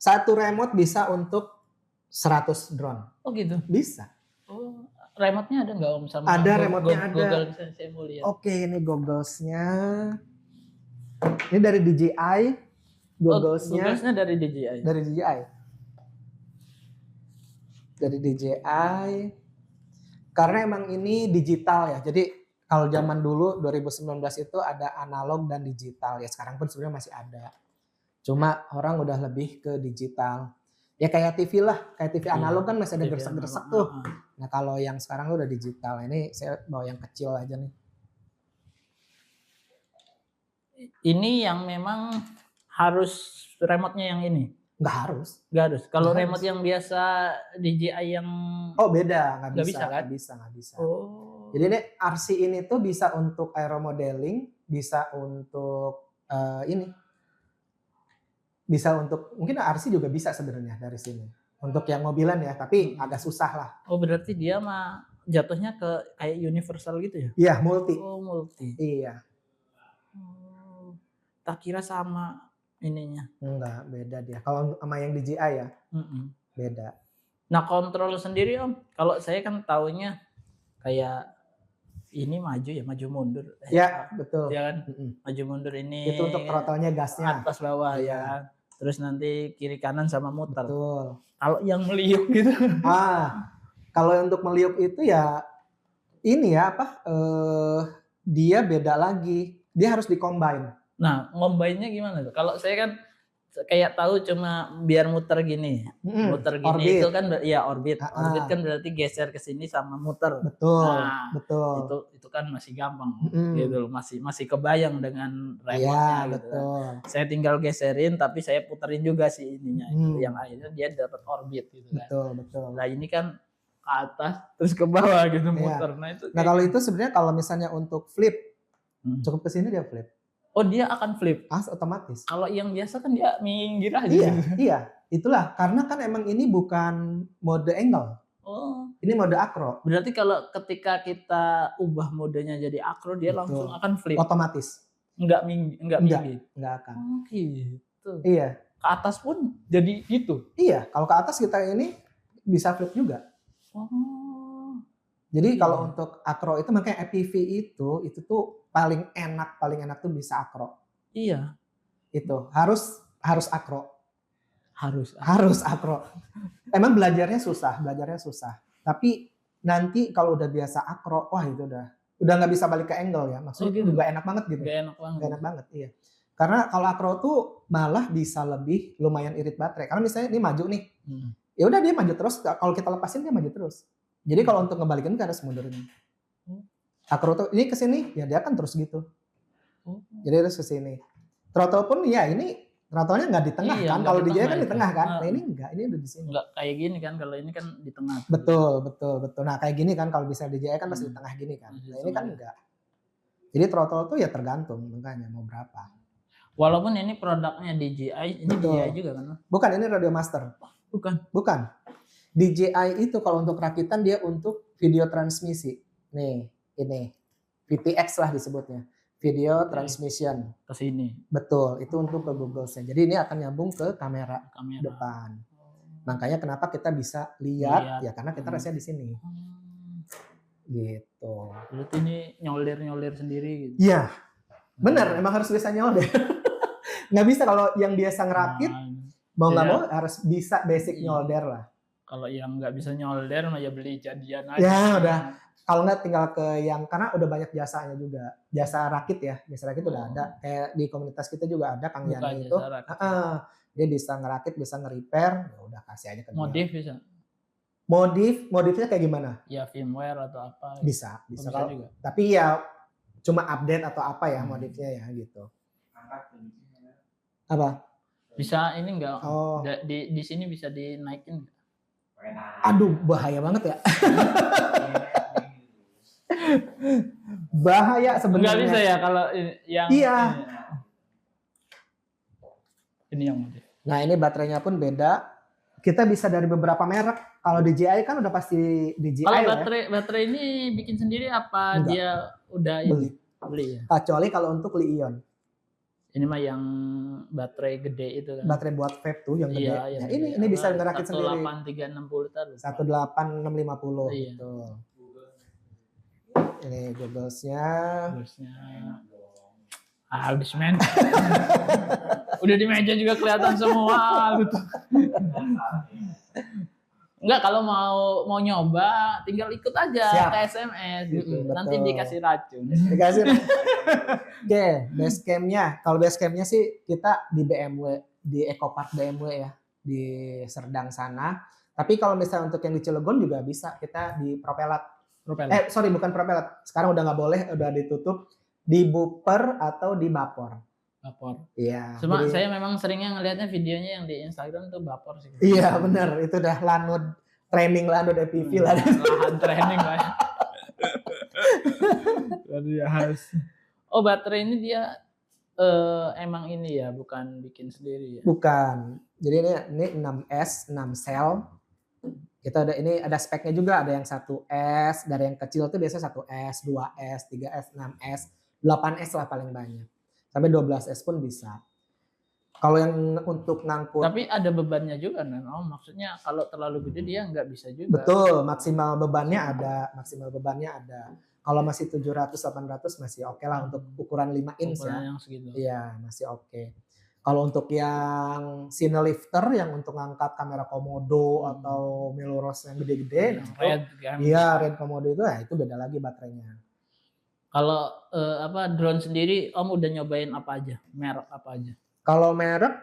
Satu remote bisa untuk 100 drone.
Oh gitu.
Bisa.
Oh, remote-nya ada nggak Om sama?
Ada remote-nya ada.
Google saya mau lihat.
Oke, ini gogglesnya. Ini dari DJI. Gogglesnya
dari DJI.
Dari DJI. Karena emang ini digital ya. Jadi kalau zaman dulu 2019 itu ada analog dan digital. Ya sekarang pun sebenarnya masih ada. Cuma orang udah lebih ke digital. Ya kayak TV lah. Kayak TV analog kan masih ada gresek-gresek tuh. Nah kalau yang sekarang udah digital. Ini saya bawa yang kecil aja nih.
Ini yang memang harus remote-nya yang ini?
Nggak harus.
Kalau remote yang biasa DJI yang...
Oh beda, nggak bisa
kan?
Nggak bisa. Jadi ini RC ini tuh bisa untuk aeromodeling, bisa untuk ini. Bisa untuk, mungkin RC juga bisa sebenarnya dari sini. Untuk yang mobilan ya, tapi agak susah lah.
Oh berarti dia mah jatuhnya ke kayak universal gitu ya?
Iya, multi.
Oh multi.
Iya.
Tak kira sama ininya.
Enggak, beda dia. Kalau sama yang DJI ya, beda.
Nah kontrol sendiri Om, kalau saya kan taunya kayak ini maju mundur.
Ya betul.
Ya kan, maju mundur ini.
Itu untuk throttle-nya, gasnya.
Atas bawah ya. Terus nanti kiri kanan sama muter.
Betul.
Kalau yang meliuk gitu.
Kalau untuk meliuk itu ya ini ya dia beda lagi. Dia harus di-combine.
Nah, ngombainnya gimana tuh? Kalau saya kan kayak tahu cuma biar muter gini. Muter gini orbit. Itu kan ya orbit. Orbit kan berarti geser ke sini sama muter.
Betul.
Nah, betul. Itu kan masih gampang gitu. Masih kebayang dengan remote-nya gitu. Betul. Saya tinggal geserin tapi saya puterin juga sih ininya. Yang akhirnya dia dapat orbit gitu kan.
Betul.
Nah, ini kan ke atas terus ke bawah gitu muter.
Nah, kalau itu sebenarnya kalau misalnya untuk flip cukup ke sini dia flip.
Oh dia akan flip?
Otomatis.
Kalau yang biasa kan dia minggir aja.
Iya. Itulah karena kan emang ini bukan mode angle.
Oh.
Ini mode acro.
Berarti kalau ketika kita ubah modenya jadi acro dia langsung akan flip.
Otomatis.
Enggak minggir.
Enggak akan.
Oh gitu.
Iya.
Ke atas pun jadi gitu.
Iya. Kalau ke atas kita ini bisa flip juga.
Oh.
Jadi kalau untuk acro itu makanya FPV itu tuh paling enak tuh bisa acro.
Iya.
Itu harus acro.
Harus
acro. Emang belajarnya susah. Tapi nanti kalau udah biasa acro, wah itu udah nggak bisa balik ke angle ya. Maksudnya nggak enak banget gitu. Nggak enak banget, iya. Karena kalau acro tuh malah bisa lebih lumayan irit baterai. Karena misalnya ini maju nih, ya udah dia maju terus. Kalau kita lepasin dia maju terus. Jadi kalau untuk ngebalikin kan harus mundurin. Acro tuh ini ke sini, ya dia akan terus gitu. Jadi terus ke sini. Throttle pun ya ini throttle-nya nggak di tengah kan. Kalau DJI kan di tengah kan. Nah ini enggak, ini udah di sini.
Enggak kayak gini kan, kalau ini kan di tengah.
Betul. Nah kayak gini kan kalau bisa DJI kan masih di tengah gini kan. Nah ini kan enggak. Jadi throttle tuh ya tergantung makanya mau berapa.
Walaupun ini produknya DJI, ini DJI juga kan?
Bukan, ini Radio Master. Bukan. DJI itu kalau untuk rakitan dia untuk video transmisi. Nih, ini VTX lah disebutnya. Video transmission.
Ke sini.
Betul, itu untuk ke Google-nya. Jadi ini akan nyambung ke kamera depan. Makanya kenapa kita bisa lihat ya karena kita rasanya di sini. Gitu.
Berarti ini nyolder sendiri gitu.
Iya. Benar, emang harus bisa nyolder. Nggak bisa kalau yang biasa ngerakit mau nggak mau harus bisa basic nyolder lah.
Kalau yang nggak bisa nyolder mah ya beli jadian aja.
Ya udah. Kalau nggak tinggal ke yang karena udah banyak jasanya juga. Jasa rakit ya. Jasa rakit udah ada. Kayak di komunitas kita juga ada Kang Yani itu. Dia bisa ngerakit, bisa nge-repair. Ya udah kasih aja ke dia.
Modif bisa.
Modifnya kayak gimana?
Ya firmware atau apa.
Bisa
kalau, juga.
Tapi ya cuma update atau apa ya modifnya ya gitu. Apa?
Bisa ini enggak?
Oh.
Di sini bisa dinaikin nggak?
Aduh, bahaya banget ya. Bahaya sebenarnya.
Enggak bisa ya kalau yang
Iya.
Ini yang modif.
Nah, ini baterainya pun beda. Kita bisa dari beberapa merek. Kalau DJI kan udah pasti DJI.
Kalau baterai ini bikin sendiri apa? Enggak. Dia udah beli ya?
Kecuali kalau untuk Li-ion.
Ini mah yang baterai gede itu kan.
Baterai buat vape tuh yang gede.
Iya,
nah, ini bisa ngerakit sendiri.
18360 tadi.
18650
iya.
Betul. Ini Google-nya.
Habis men. Udah di meja juga kelihatan semua gitu. Enggak, kalau mau nyoba tinggal ikut aja. Siap. Ke SMS gitu. Nanti dikasih racun.
Oke, Basecamp-nya. Kalau Basecamp-nya sih kita di BMW, di Eco Park BMW ya, di Serdang sana. Tapi kalau misalnya untuk yang di Cilegon juga bisa, kita di Propelat. Sorry, bukan Propelat. Sekarang udah nggak boleh, udah ditutup. Di Buper atau di Bapor. Iya.
Cuma saya memang seringnya ngelihatnya videonya yang di Instagram tuh Bapor sih.
Iya benar, itu udah Lanud training Lanud EPV lah.
Lahan training lah. Ya. Harus. Oh, baterai ini dia emang ini ya, bukan bikin sendiri ya? Bukan.
Jadi ini 6S, 6 sel. Kita ada speknya juga, ada yang 1S, dari yang kecil tuh biasanya 1S, 2S, 3S, 6S, 8S lah paling banyak. Sampai 12S pun bisa. Kalau yang untuk ngangkut.
Tapi ada bebannya juga kan? Oh, maksudnya kalau terlalu gede dia nggak bisa juga.
Betul, maksimal bebannya ada. Kalau masih 700-800 masih oke lah untuk ukuran 5 inch ya.
Yang segitu.
Iya, masih oke. Kalau untuk yang cine lifter yang untuk ngangkat kamera komodo atau mirrorless yang gede-gede, red komodo itu beda lagi baterainya.
Kalau drone sendiri Om udah nyobain apa aja? Merek apa aja?
Kalau merek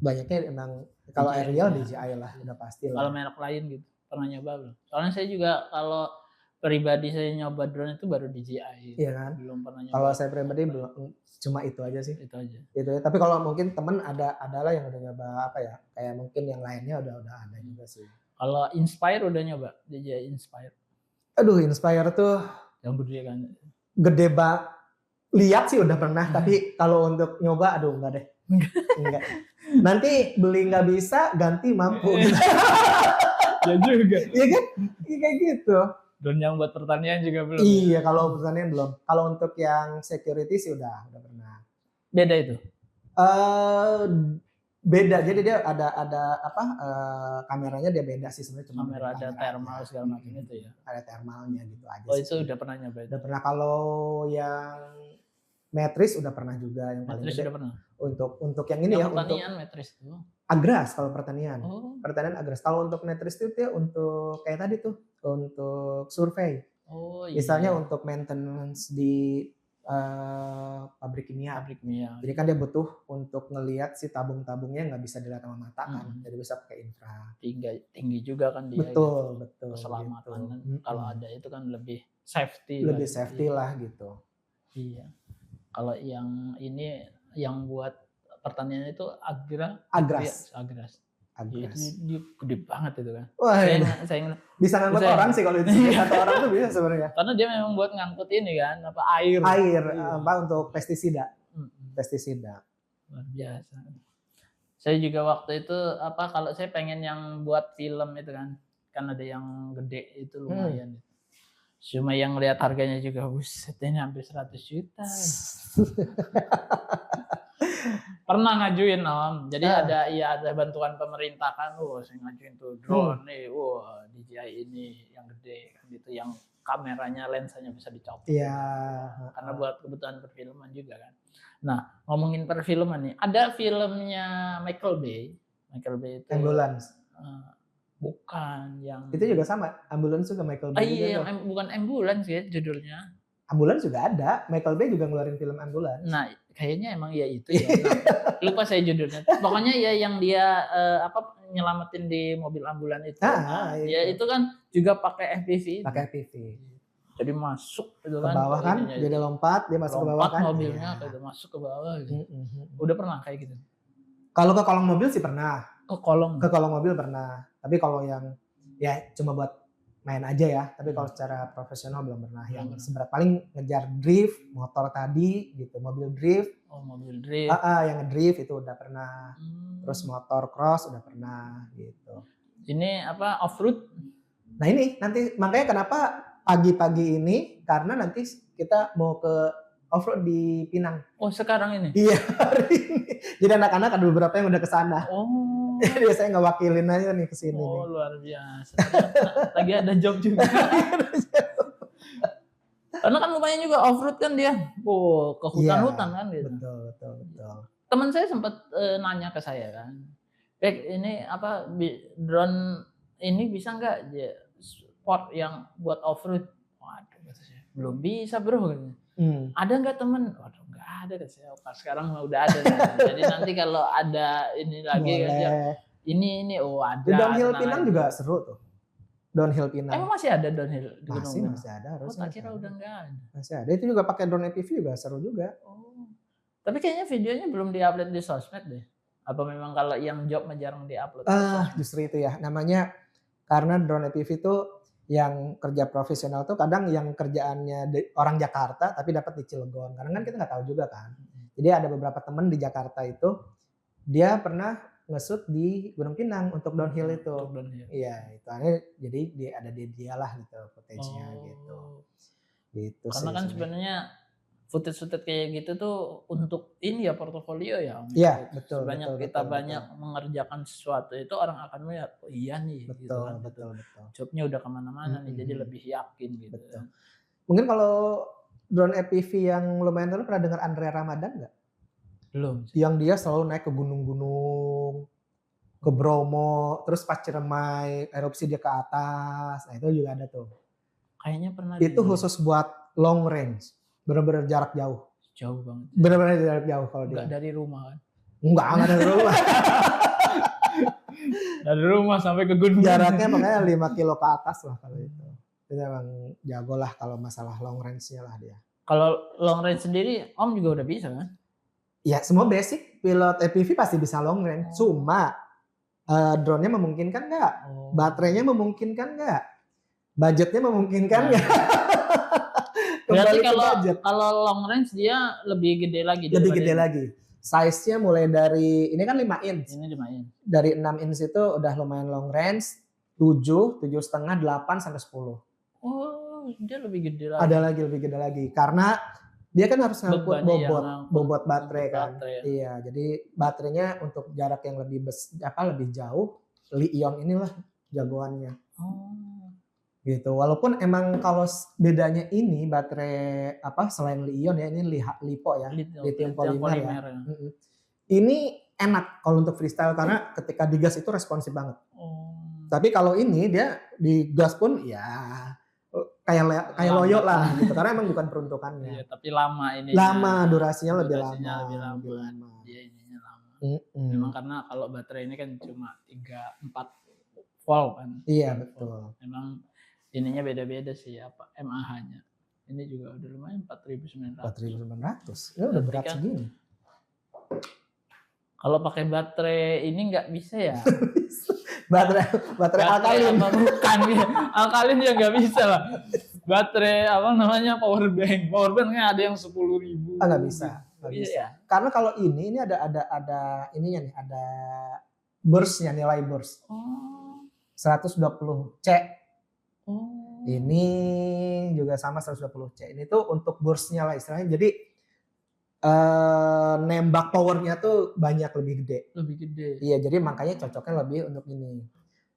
banyaknya emang kalau aerial DJI lah, udah pasti lah.
Kalau merek lain gitu pernah nyoba belum? Soalnya saya juga kalau pribadi saya nyoba drone itu baru DJI.
Iya kan?
Belum pernah nyoba.
Kalau saya pribadi belum, cuma itu aja sih.
Itu aja.
Itu ya. Tapi kalau mungkin temen adalah yang udah nyoba apa ya? Kayak mungkin yang lainnya udah ada juga sih.
Kalau Inspire udah nyoba? DJI Inspire.
Aduh, Inspire tuh
yang gede kan.
Gede banget. Lihat sih udah pernah, tapi kalau untuk nyoba aduh enggak deh. Enggak. Nanti beli nggak bisa, ganti mampu.
Ya juga.
Iya kan? Kayak gitu.
Drone yang buat pertanian juga belum.
Iya, kalau pertanian belum. Kalau untuk yang security sih udah pernah.
Beda itu?
Beda. Jadi dia ada kameranya dia beda sih sebenarnya.
Kamera ada thermal segala macam itu ya.
Ada thermalnya gitu aja.
Oh, itu udah pernah nyoba?
Udah pernah. Kalau yang Matrix udah pernah juga yang paling
gede. Udah pernah.
Untuk yang ini ya
pertanian Matrix itu.
Agras kalau pertanian.
Oh.
Pertanian agras. Kalau untuk Matrix itu ya untuk kayak tadi tuh untuk survei.
Oh,
iya. Misalnya untuk maintenance di pabrik kimia. Jadi kan dia butuh untuk ngelihat si tabung-tabungnya nggak bisa dilihat sama mata kan. Jadi bisa pakai infra.
Tinggi juga kan dia.
Betul.
Keselamatan gitu. Kalau ada itu kan lebih safety.
Lebih safety lah gitu.
Iya. Kalau yang ini yang buat pertanian itu Agras. Itu dia gede banget itu kan.
Wah,
saya
bisa ngangkut orang sih kalau itu. Satu orang tuh bisa sebenarnya.
Karena dia memang buat ngangkut ini kan, air.
Apa untuk pestisida. Pestisida.
Luar biasa. Saya juga waktu itu kalau saya pengen yang buat film itu kan ada yang gede itu lumayan. Cuma yang lihat harganya juga buset ini hampir 100 juta. Pernah ngajuin Om. Jadi ada bantuan pemerintah kan. Saya ngajuin tuh drone nih. DJI ini yang gede kan gitu, yang kameranya lensanya bisa dicopot.
Iya.
Karena buat kebutuhan perfilman juga kan. Nah, ngomongin perfilman nih, ada filmnya Michael Bay. Michael Bay itu
Ambulance.
Bukan yang
itu juga sama, Ambulance juga Michael Bay.
Iya, bukan Ambulance ya judulnya.
Ambulance juga ada, Michael Bay juga ngeluarin film Ambulance.
Nah, kayaknya emang ya itu ya. Nah, lupa saya judulnya. Pokoknya ya yang dia nyelamatin di mobil ambulan itu. Ya itu kan juga pakai FPV.
Pakai FPV.
Jadi masuk gitu
ke bawah kan, jadi lompat dia masuk ke bawah kan.
Mobilnya kayak masuk ke bawah gitu. Udah pernah kayak gitu?
Kalau ke kolong mobil sih pernah.
Oh, kolong.
Ke kolong mobil pernah. Tapi kalau yang ya cuma buat main aja ya. Tapi kalau secara profesional belum pernah. Yang seberat paling ngejar drift, motor tadi gitu, mobil drift.
Oh, mobil drift.
Yang ngedrift itu udah pernah. Terus motor cross udah pernah gitu.
Ini apa, off-road?
Nah ini nanti makanya kenapa pagi-pagi ini, karena nanti kita mau ke off-road di Pinang.
Oh, sekarang ini?
Iya, hari ini. Jadi anak-anak ada beberapa yang udah kesana.
Oh.
Jadi saya ngewakilin aja nih kesini.
Oh, luar biasa. Lagi ada job juga. Karena kan lumayan juga off-road kan dia. Oh, ke hutan-hutan kan gitu.
Betul.
Teman saya sempat nanya ke saya kan. Ini apa, drone ini bisa nggak sport yang buat off-road? Waduh, kata saya, belum bisa bro. Ada nggak temen? Waduh, nggak ada kata saya. Sekarang udah ada. Jadi nanti kalau ada ini lagi kan, ini ada.
Downhill Pinang juga seru tuh. Downhill Pinang.
Emang masih ada downhill?
Masih ada.
Oh, tak kira udah nggak ada.
Masih ada. Itu juga pakai drone APV juga seru juga.
Oh. Tapi kayaknya videonya belum diupload di sosmed deh. Apa memang kalau yang job jarang diupload?
Justru itu ya. Namanya karena drone APV itu yang kerja profesional tuh kadang yang kerjaannya orang Jakarta tapi dapat di Cilegon. Karena kan kita nggak tahu juga kan. Jadi ada beberapa teman di Jakarta itu dia pernah nge-shoot di Gunung Pinang untuk downhill itu. Iya, itu jadi ada dia lah gitu footage-nya gitu. Gitu
karena kan sebenarnya footage kayak gitu tuh untuk ini ya, portofolio ya.
Iya, betul.
Banyak kita mengerjakan sesuatu itu orang akan melihat, oh iya nih.
Betul.
Jobnya udah kemana-mana nih, jadi lebih yakin gitu.
Betul. Mungkin kalau drone FPV yang lumayan terlalu pernah dengar Andrea Ramadan nggak?
Belum.
Yang dia selalu naik ke gunung-gunung, ke Bromo, terus pas Ciremai, erupsi dia ke atas. Nah itu juga ada tuh.
Kayaknya pernah.
Itu khusus buat long range. Bener-bener jarak jauh.
Jauh banget.
Bener-bener jarak jauh kalau dia.
Enggak dari rumah kan?
Enggak dari rumah.
Dari rumah sampai ke gunung.
Jaraknya makanya 5 kilo ke atas lah kalau itu. Dia memang jago lah kalau masalah long range-nya lah dia.
Kalau long range sendiri, Om juga udah bisa kan?
Ya semua basic pilot FPV pasti bisa long range. Cuma drone-nya memungkinkan nggak? Baterainya memungkinkan nggak? Budgetnya memungkinkan nggak?
Berarti kalau long range dia lebih gede lagi.
Lebih gede lagi. Size-nya mulai dari, ini kan 5 inch.
Ini 5 inch.
Dari 6 inch itu udah lumayan long range. 7, 7,5, 8 sampai 10.
Oh, dia lebih gede lagi.
Ada lagi lebih gede lagi. Karena dia kan harus ngangkut bobot baterai kan. Iya, jadi baterainya untuk jarak yang lebih jauh, Li-ion inilah jagoannya. Gitu. Walaupun emang kalau bedanya ini baterai selain Li-ion ya, ini LiPo ya, lithium polymer ya. Ini enak kalau untuk freestyle karena ketika digas itu responsif banget. Tapi kalau ini dia digas pun ya kayak loyo lah gitu karena emang bukan peruntukannya.
Iya, tapi lama ini.
Lama durasinya lebih lama.
Iya, ininya lama. Memang karena kalau baterai ini kan cuma 3-4 volt kan.
Iya, betul.
Memang ininya beda-beda sih mAh-nya. Ini juga udah lumayan 4.900.
4.900. Ya udah berat segini.
Kalau pakai baterai ini nggak bisa ya.
baterai alkalin.
Bukan ya. Alkalin ya nggak bisa lah. Baterai power bank. Power banknya ada yang 10.000.
Nggak bisa. Nggak bisa. Ya? Karena kalau ini ada ininya nih, ada burst-nya, nilai burst. 120 C. Ini juga sama 120 C. Ini tuh untuk burst-nya lah istilahnya. Jadi nembak powernya tuh banyak lebih gede.
Lebih gede.
Iya, jadi makanya cocoknya lebih untuk ini.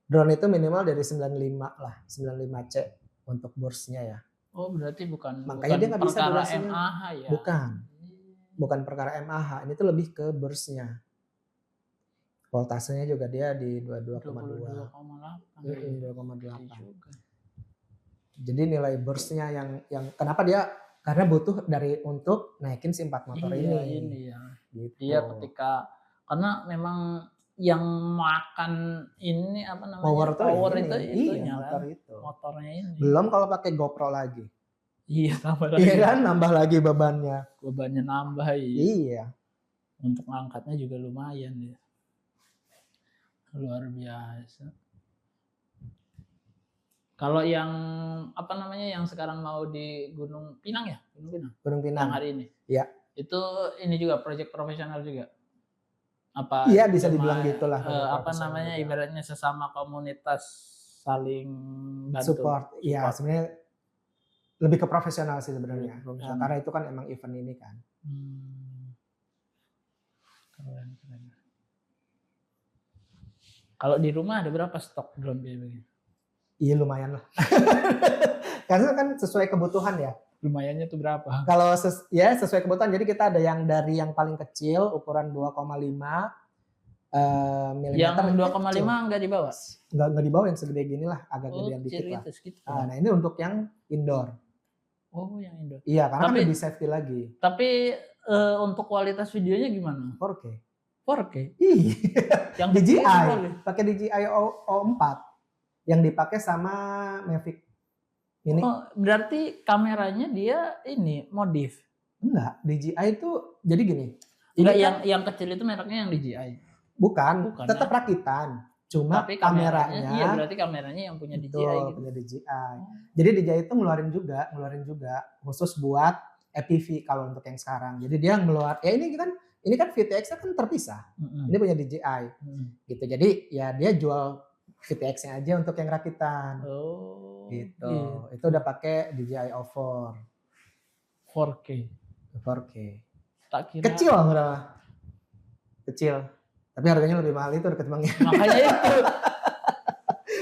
Drone itu minimal dari 95 lah, 95 C untuk burst-nya ya.
Oh, berarti bukan
dia nggak bisa durasinya.
mAh ya.
Bukan perkara mAh, ini tuh lebih ke burst-nya. Voltasenya juga dia di 22,2. 2,8. Jadi nilai burst-nya yang kenapa dia karena butuh untuk naikin si 4 motor ini.
Ya.
Gitu.
Iya, karena memang yang makan ini
power
itu
motor itu.
Motornya ini.
Belum kalau pakai GoPro lagi.
Iya, tambah lagi.
Iya kan, nambah lagi bebannya.
Bebannya nambah.
Iya.
Untuk ngangkatnya juga lumayan ya. Luar biasa. Kalau yang apa namanya yang sekarang mau di Gunung Pinang ya? Gunung Pinang.
Gunung Pinang.
Yang hari ini.
Iya.
Itu ini juga proyek profesional juga. Apa
Iya bisa
cuma,
dibilang gitulah.
apa namanya juga. Ibaratnya sesama komunitas saling bantu.
Support. Iya sebenarnya lebih ke profesional sih sebenarnya. Nah, karena itu kan emang event ini kan.
Keren. Kalau di rumah ada berapa stok drone kayak begini?
Iya lumayan lah. Karena kan sesuai kebutuhan ya.
Lumayannya tuh berapa?
Kalau sesuai kebutuhan. Jadi kita ada yang dari yang paling kecil ukuran 2,5 mm.
Yang 2,5 enggak dibawa?
Enggak dibawa, yang segede gini lah, agak gedean dikit lah.
Segitu.
Nah ini untuk yang indoor.
Oh yang indoor.
Iya karena kan lebih safety lagi.
Tapi untuk kualitas videonya gimana?
4K.
4K?
Iya.
Yang
DJI. Pakai DJI O4. Yang dipakai sama Mavic ini.
Oh, berarti kameranya dia ini modif?
Enggak, DJI itu jadi gini.
Enggak, yang kecil itu mereknya yang DJI.
Bukan tetap rakitan. Cuma tapi kameranya.
Iya, berarti kameranya yang punya DJI gitu.
Punya DJI. Jadi DJI itu ngeluarin juga khusus buat FPV kalau untuk yang sekarang. Jadi dia ya ini kan VTX kan terpisah. Ini punya DJI. Gitu. Jadi ya dia jual VTX-nya aja untuk yang rakitan.
Oh.
Gitu. Itu udah pakai DJI O4.
4K.
Tak kira kecil berapa? Kecil. Tapi harganya lebih mahal itu ketimbangnya.
Makanya itu.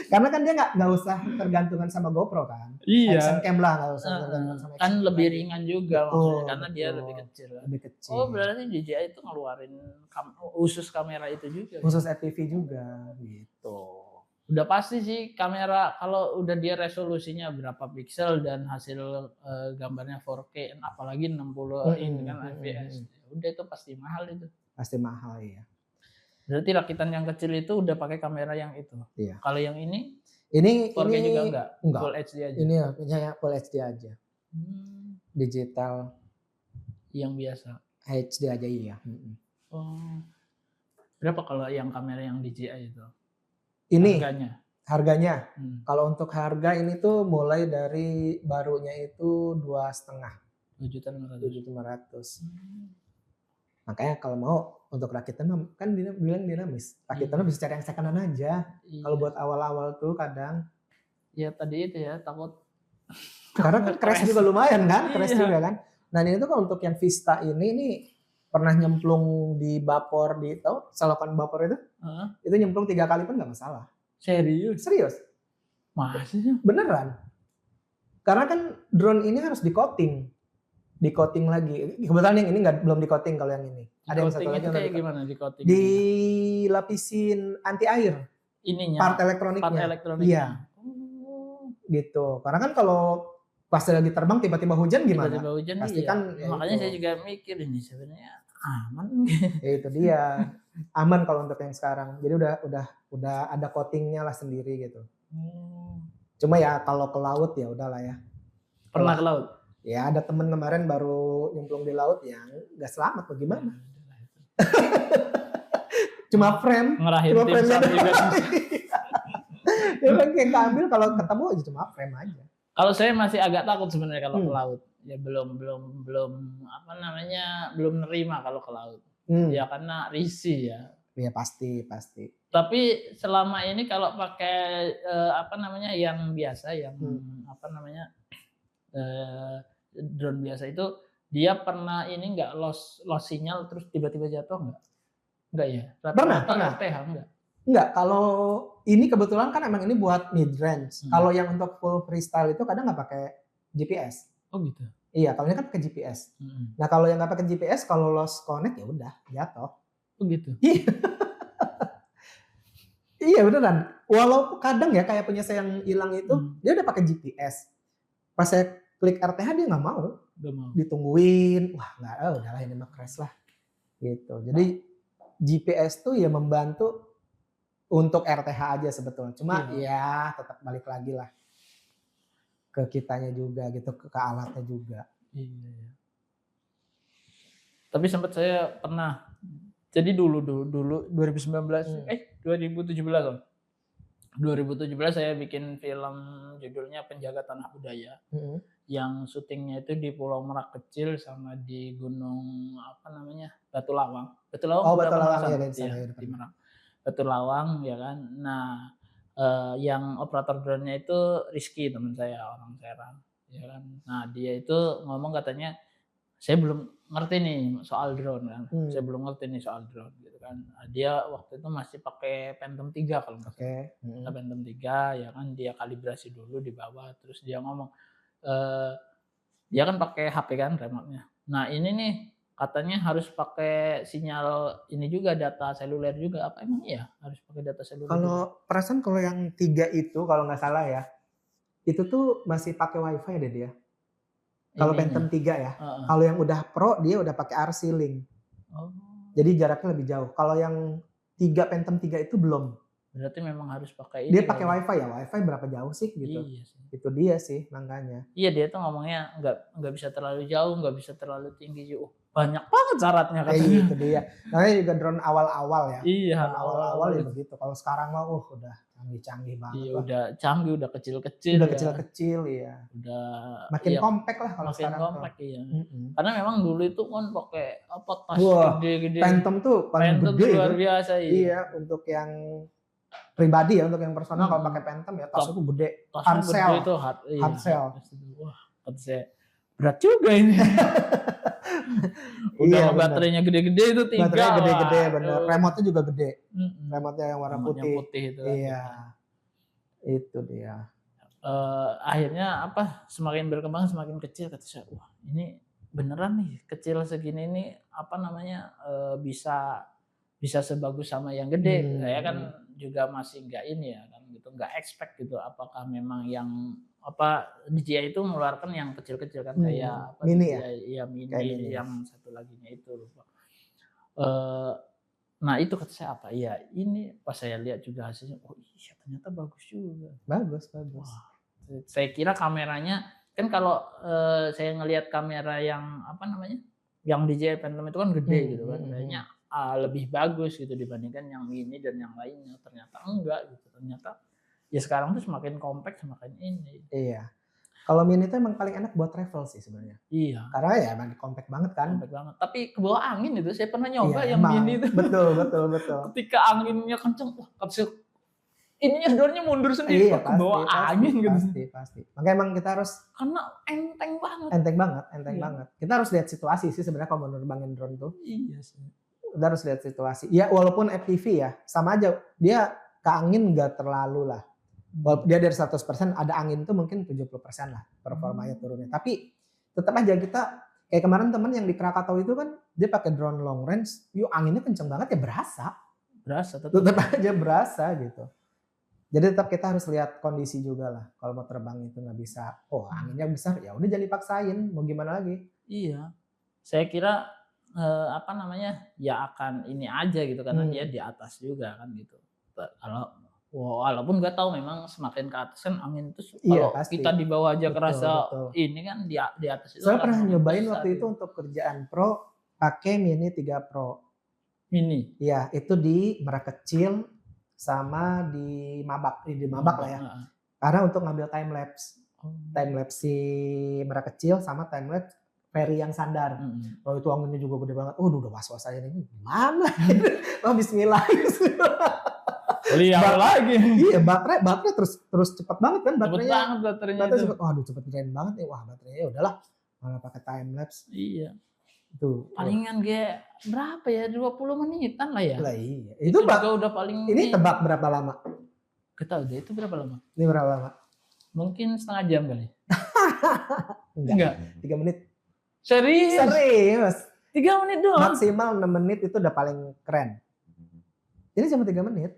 Karena kan dia nggak usah tergantungan sama GoPro kan.
Iya.
Action cam lah nggak usah tergantungan sama.
Kan lebih ringan juga maksudnya karena dia lebih kecil. Oh berarti DJI itu ngeluarin khusus kamera itu juga.
Khusus FPV juga gitu.
Udah pasti sih kamera kalau udah dia resolusinya berapa piksel dan hasil gambarnya 4K apalagi 60 ini kan fps. Udah itu pasti mahal itu. Pasti mahal ya. Berarti rakitan yang kecil itu udah pakai kamera yang itu. Iya. Kalau yang ini 4K juga enggak? Full HD aja.
Ini ya Full HD aja. Digital
yang biasa.
HD aja iya.
Oh. Berapa kalau yang kamera yang DJI itu?
Ini harganya. Kalau untuk harga ini tuh mulai dari barunya itu 2,5. 2.500. Makanya kalau mau untuk rakitan kan bilang dinamis. Rakitan bisa cari yang second-hand aja. Iya. Kalau buat awal-awal tuh kadang.
Ya tadi itu ya takut.
Karena kan crash juga lumayan kan, crash juga kan. Nah ini tuh kalau untuk yang Vista ini pernah nyemplung di vapor tahu selokan vapor itu? Itu nyemplung 3 kali pun nggak masalah. Serius?
Masih?
Beneran. Karena kan drone ini harus di-coating lagi. Kebetulan yang ini belum di-coating kalau yang ini. Ada yang satu lagi yang
kayak gimana di-coating?
Dilapisin anti air.
Ininya.
Part elektroniknya. Iya. Gitu. Karena kan kalau pas lagi terbang tiba-tiba hujan gimana?
Tiba-tiba hujan
pasti
iya.
Kan
makanya saya juga mikir ini sebenarnya aman.
Itu dia. Aman kalau untuk yang sekarang. Jadi udah ada coatingnya lah sendiri gitu. Cuma ya kalau ke laut ya udahlah ya.
Pernah ke laut?
Ya ada temen kemarin baru nyemplung di laut yang nggak selamat bagaimana? Cuma frame.
Ngerahin tim SAR juga.
Ya kan kayak ambil kalau ketemu aja cuma frame aja.
Kalau saya masih agak takut sebenarnya kalau ke laut. Ya belum apa namanya belum nerima kalau ke laut. Ya karena risih ya.
Ya pasti.
Tapi selama ini kalau pakai apa namanya yang biasa yang apa namanya drone biasa itu dia pernah ini nggak loss sinyal terus tiba-tiba jatuh nggak ya?
Pernah.
RTH
Enggak, kalau ini kebetulan kan emang ini buat mid range. Kalau yang untuk full freestyle itu kadang nggak pakai GPS.
Oh gitu.
Iya, kalau ini kan pakai GPS. Nah kalau yang nggak pakai GPS, kalau lost connect ya udah jatuh.
Oh gitu.
Iya beneran. Walaupun kadang ya kayak punya saya yang hilang itu, dia udah pakai GPS. Pas saya klik RTH dia nggak mau. Ditungguin, wah nggak, udahlah ini mah crash lah. Gitu. Jadi GPS tuh ya membantu untuk RTH aja sebetulnya. Cuma ya tetap balik lagi lah ke kitanya juga gitu, ke alatnya juga.
Iya. Tapi sempat saya pernah Jadi dulu 2019 2017 loh. 2017 saya bikin film judulnya Penjaga Tanah Budaya. Yang syutingnya itu di Pulau Merak kecil sama di Gunung apa namanya? Batu Lawang. Batu Lawang.
Oh, Batu Lawang ya di sana
di Merak. Batu Lawang ya kan. Nah, yang operator drone-nya itu Rizky, teman saya, orang Serang, ya kan. Nah, dia itu ngomong katanya, saya belum ngerti nih soal drone kan. Saya belum ngerti nih soal drone gitu kan. Dia waktu itu masih pakai Phantom 3 kalau nggak salah. Phantom 3 ya kan, dia kalibrasi dulu di bawah, terus dia ngomong, dia kan pakai HP kan remote-nya. Nah, ini nih katanya harus pakai sinyal ini juga, data seluler juga. Apa emang iya harus pakai data seluler?
Kalau perasaan kalau yang 3 itu kalau nggak salah ya, itu tuh masih pakai WiFi deh dia. Kalau Phantom 3 ya. Kalau yang udah Pro dia udah pakai RC Link. Jadi jaraknya lebih jauh. Kalau yang 3 Phantom 3 itu belum.
Berarti memang harus pakai ini.
Dia pakai WiFi ya. WiFi berapa jauh sih gitu.
Iya sih.
Itu dia sih makanya.
Iya, dia tuh ngomongnya nggak bisa terlalu jauh, nggak bisa terlalu tinggi. Banyak banget syaratnya katanya.
Itu dia. Namanya juga drone awal-awal ya.
Iya,
drone awal-awal ya begitu. Kalau sekarang mah udah canggih-canggih banget.
Iya,
lah.
udah canggih, udah kecil-kecil.
Udah kecil-kecil ya.
Udah
makin compact lah kalau sekarang.
Makin compact iya. Karena memang dulu itu kan pakai apa tas gede-gede.
Phantom tuh paling gede
luar biasa
Iya, untuk yang pribadi ya, untuk yang personal kalau pakai Phantom ya tas itu gede.
Hansel itu
Hansel.
Wah, berat juga ini. Udah baterainya gede-gede itu 3.
Baterainya gede-gede bener. Remote-nya juga gede. Remote-nya yang warna putih itu. Iya. Itu dia.
Akhirnya apa? Semakin berkembang semakin kecil, kata saya. Wah, ini beneran nih kecil segini nih apa namanya bisa sebagus sama yang gede. Saya kan juga masih nggak ini ya kan gitu, nggak expect gitu apakah memang yang apa DJI itu mengeluarkan yang kecil-kecil kan kayak apa
mini
ya mini yang satu laginya itu lupa. Nah itu kata saya apa ya ini pas saya lihat juga hasilnya, oh iya ternyata bagus juga.
Bagus.
Wah, saya kira kameranya kan kalau saya ngelihat kamera yang apa namanya yang DJI Phantom itu kan gede gitu kan, kayaknya lebih bagus gitu dibandingkan yang mini dan yang lainnya. Ternyata enggak gitu. Ternyata ya sekarang tuh semakin compact semakin ini.
Iya. Kalau mini itu emang paling enak buat travel sih sebenarnya.
Iya.
Karena ya emang compact banget kan.
Compact banget. Tapi ke bawah angin itu saya pernah nyoba yang mini itu.
Betul.
Ketika anginnya kenceng, wah ininya drone-nya mundur sendiri ke bawah angin gitu.
Pasti. Makanya emang kita harus
karena enteng
banget. Kita harus lihat situasi sih sebenarnya kalau mau nerbangin drone tuh.
Iya sih.
Kita harus lihat situasi. Ya walaupun FPV ya, sama aja. Dia ke angin nggak terlalu lah. Walaupun dia dari 100% ada angin tuh mungkin 70% lah performanya turunnya. Tapi tetap aja kita kayak kemarin teman yang di Krakatau itu kan dia pakai drone long range, yuk anginnya kenceng banget ya berasa tetap aja berasa gitu. Jadi tetap kita harus lihat kondisi juga lah. Kalau mau terbang itu nggak bisa, anginnya besar ya udah jangan dipaksain, mau gimana lagi.
Iya, saya kira apa namanya ya akan ini aja gitu karena dia di atas juga kan gitu. Kalau walaupun nggak tahu memang semakin ke atas kan angin itu kalau kita di bawah aja kerasa ini kan di atas itu.
Saya pernah nyobain waktu itu untuk kerjaan pro pakai Mini 3 Pro.
Mini?
Iya, itu di Merak Kecil sama di Mabak lah ya. Karena untuk ngambil time lapse si Merak Kecil sama time lapse ferry yang sandar. Oh itu anginnya juga gede banget. Udah was-was aja nih. Gimana? Bismillah.
Lihat lagi.
Iya, baterai terus cepat banget kan baterainya.
Baterainya
cepet. Waduh, cepet keren banget ya. Wah, baterainya udahlah. Malah pakai time lapse.
Iya.
Tuh.
Palingan kayak berapa ya? 20 menitan lah ya.
Lah iya. Itu juga
udah paling
ini tebak berapa lama?
Kita udah itu berapa lama?
Ini berapa lama?
Mungkin setengah jam kali.
Enggak. 3 menit.
Serius. 3 menit doang.
Maksimal 6 menit itu udah paling keren. Ini cuma 3 menit.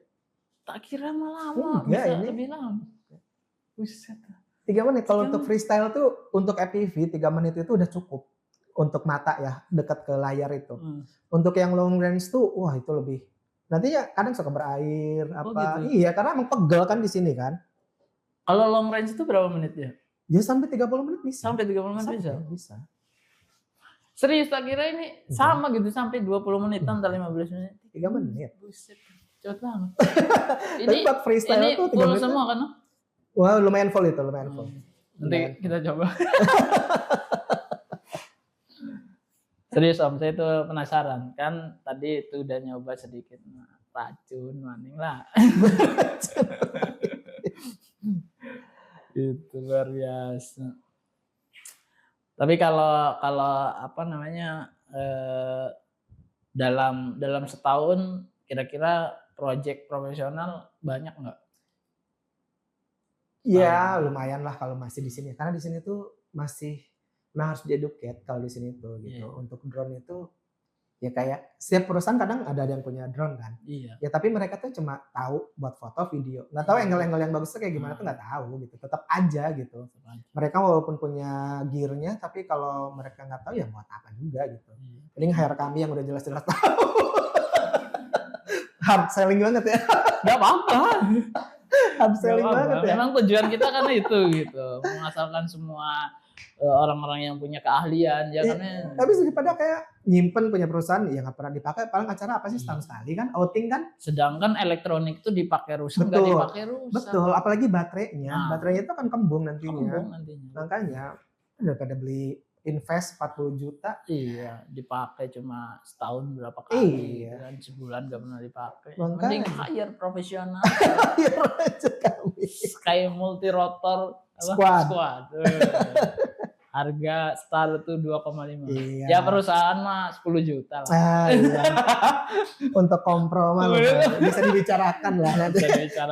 Tak kira lama. Bisa lebih lama. Buset.
3 menit. Kalau untuk freestyle tuh untuk FPV 3 menit itu udah cukup. Untuk mata ya, dekat ke layar itu. Untuk yang long range tuh, wah itu lebih. Nantinya kadang suka berair apa. Gitu. Iya, karena emang pegel kan di sini kan.
Kalau long range itu berapa menit ya?
Ya sampai 30 menit bisa.
Sampai 30 menit bisa. Serius tak kira ini sama gitu sampai 20 menitan atau 15 menit.
3 menit.
Buset, cepet banget.
Tapi buat freestyle
ini
tuh 3
full
menit.
semua kan?
Wah, lumayan full itu, lumayan full.
Nanti kita coba. Serius Om, saya tuh penasaran. Kan tadi itu udah nyoba sedikit. Nah, racun maning lah. Itu luar biasa. Tapi kalau apa namanya dalam setahun kira-kira project profesional banyak nggak?
Ya lumayan lah kalau masih di sini. Karena di sini tuh masih harus di-educate kalau di sini tuh gitu.
Iya.
Untuk drone itu ya kayak setiap perusahaan kadang ada yang punya drone kan.
Iya.
Ya tapi mereka tuh cuma tahu buat foto, video. Nggak tahu angle-angle yang bagus tuh kayak gimana tuh nggak tahu gitu. Tetap aja gitu. Mereka walaupun punya gear-nya tapi kalau mereka nggak tahu ya buat apa juga gitu. Paling hire kami yang udah jelas-jelas tahu. Hard selling banget ya.
Nggak apa-apa.
Hard selling banget ya.
Memang tujuan kita kan itu gitu. Mengasalkan semua orang-orang yang punya keahlian ya kan.
Tapi daripada kayak nyimpen punya perusahaan ya nggak pernah dipakai, paling acara apa sih setahun sekali kan, outing kan.
Sedangkan elektronik itu dipakai rusak nggak dipakai rusak.
Betul, apalagi baterainya. Baterainya itu kan kembung nantinya.
Nantinya.
Makanya daripada beli invest 40 juta.
Iya, dipakai cuma setahun berapa kali.
Iya.
Dan sebulan nggak pernah dipakai.
Makanya.
Mending hire profesional.
Hire aja kami.
Sky multi rotor
squad.
Harga start itu 2,5.
Iya.
Ya perusahaan mah 10 juta lah.
Iya. Untuk kompromi bisa dibicarakan lah nanti.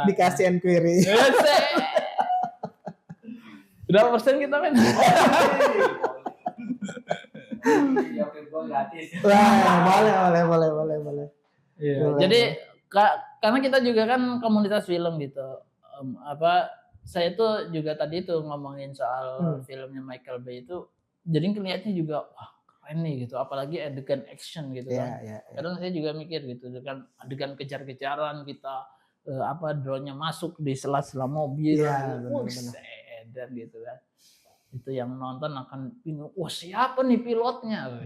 Dikasih enquiry.
Berapa persen kita men?
Wah, boleh.
Iya. Jadi karena kita juga kan komunitas film gitu. Saya tuh juga tadi tuh ngomongin soal filmnya Michael Bay itu, jadi kelihatannya juga wah keren nih gitu, apalagi adegan action gitu kan. Kadang saya juga mikir gitu, dengan adegan kejar-kejaran kita drone-nya masuk di sela-sela mobil, dan gitu kan. Itu yang nonton akan bingung, wah siapa nih pilotnya?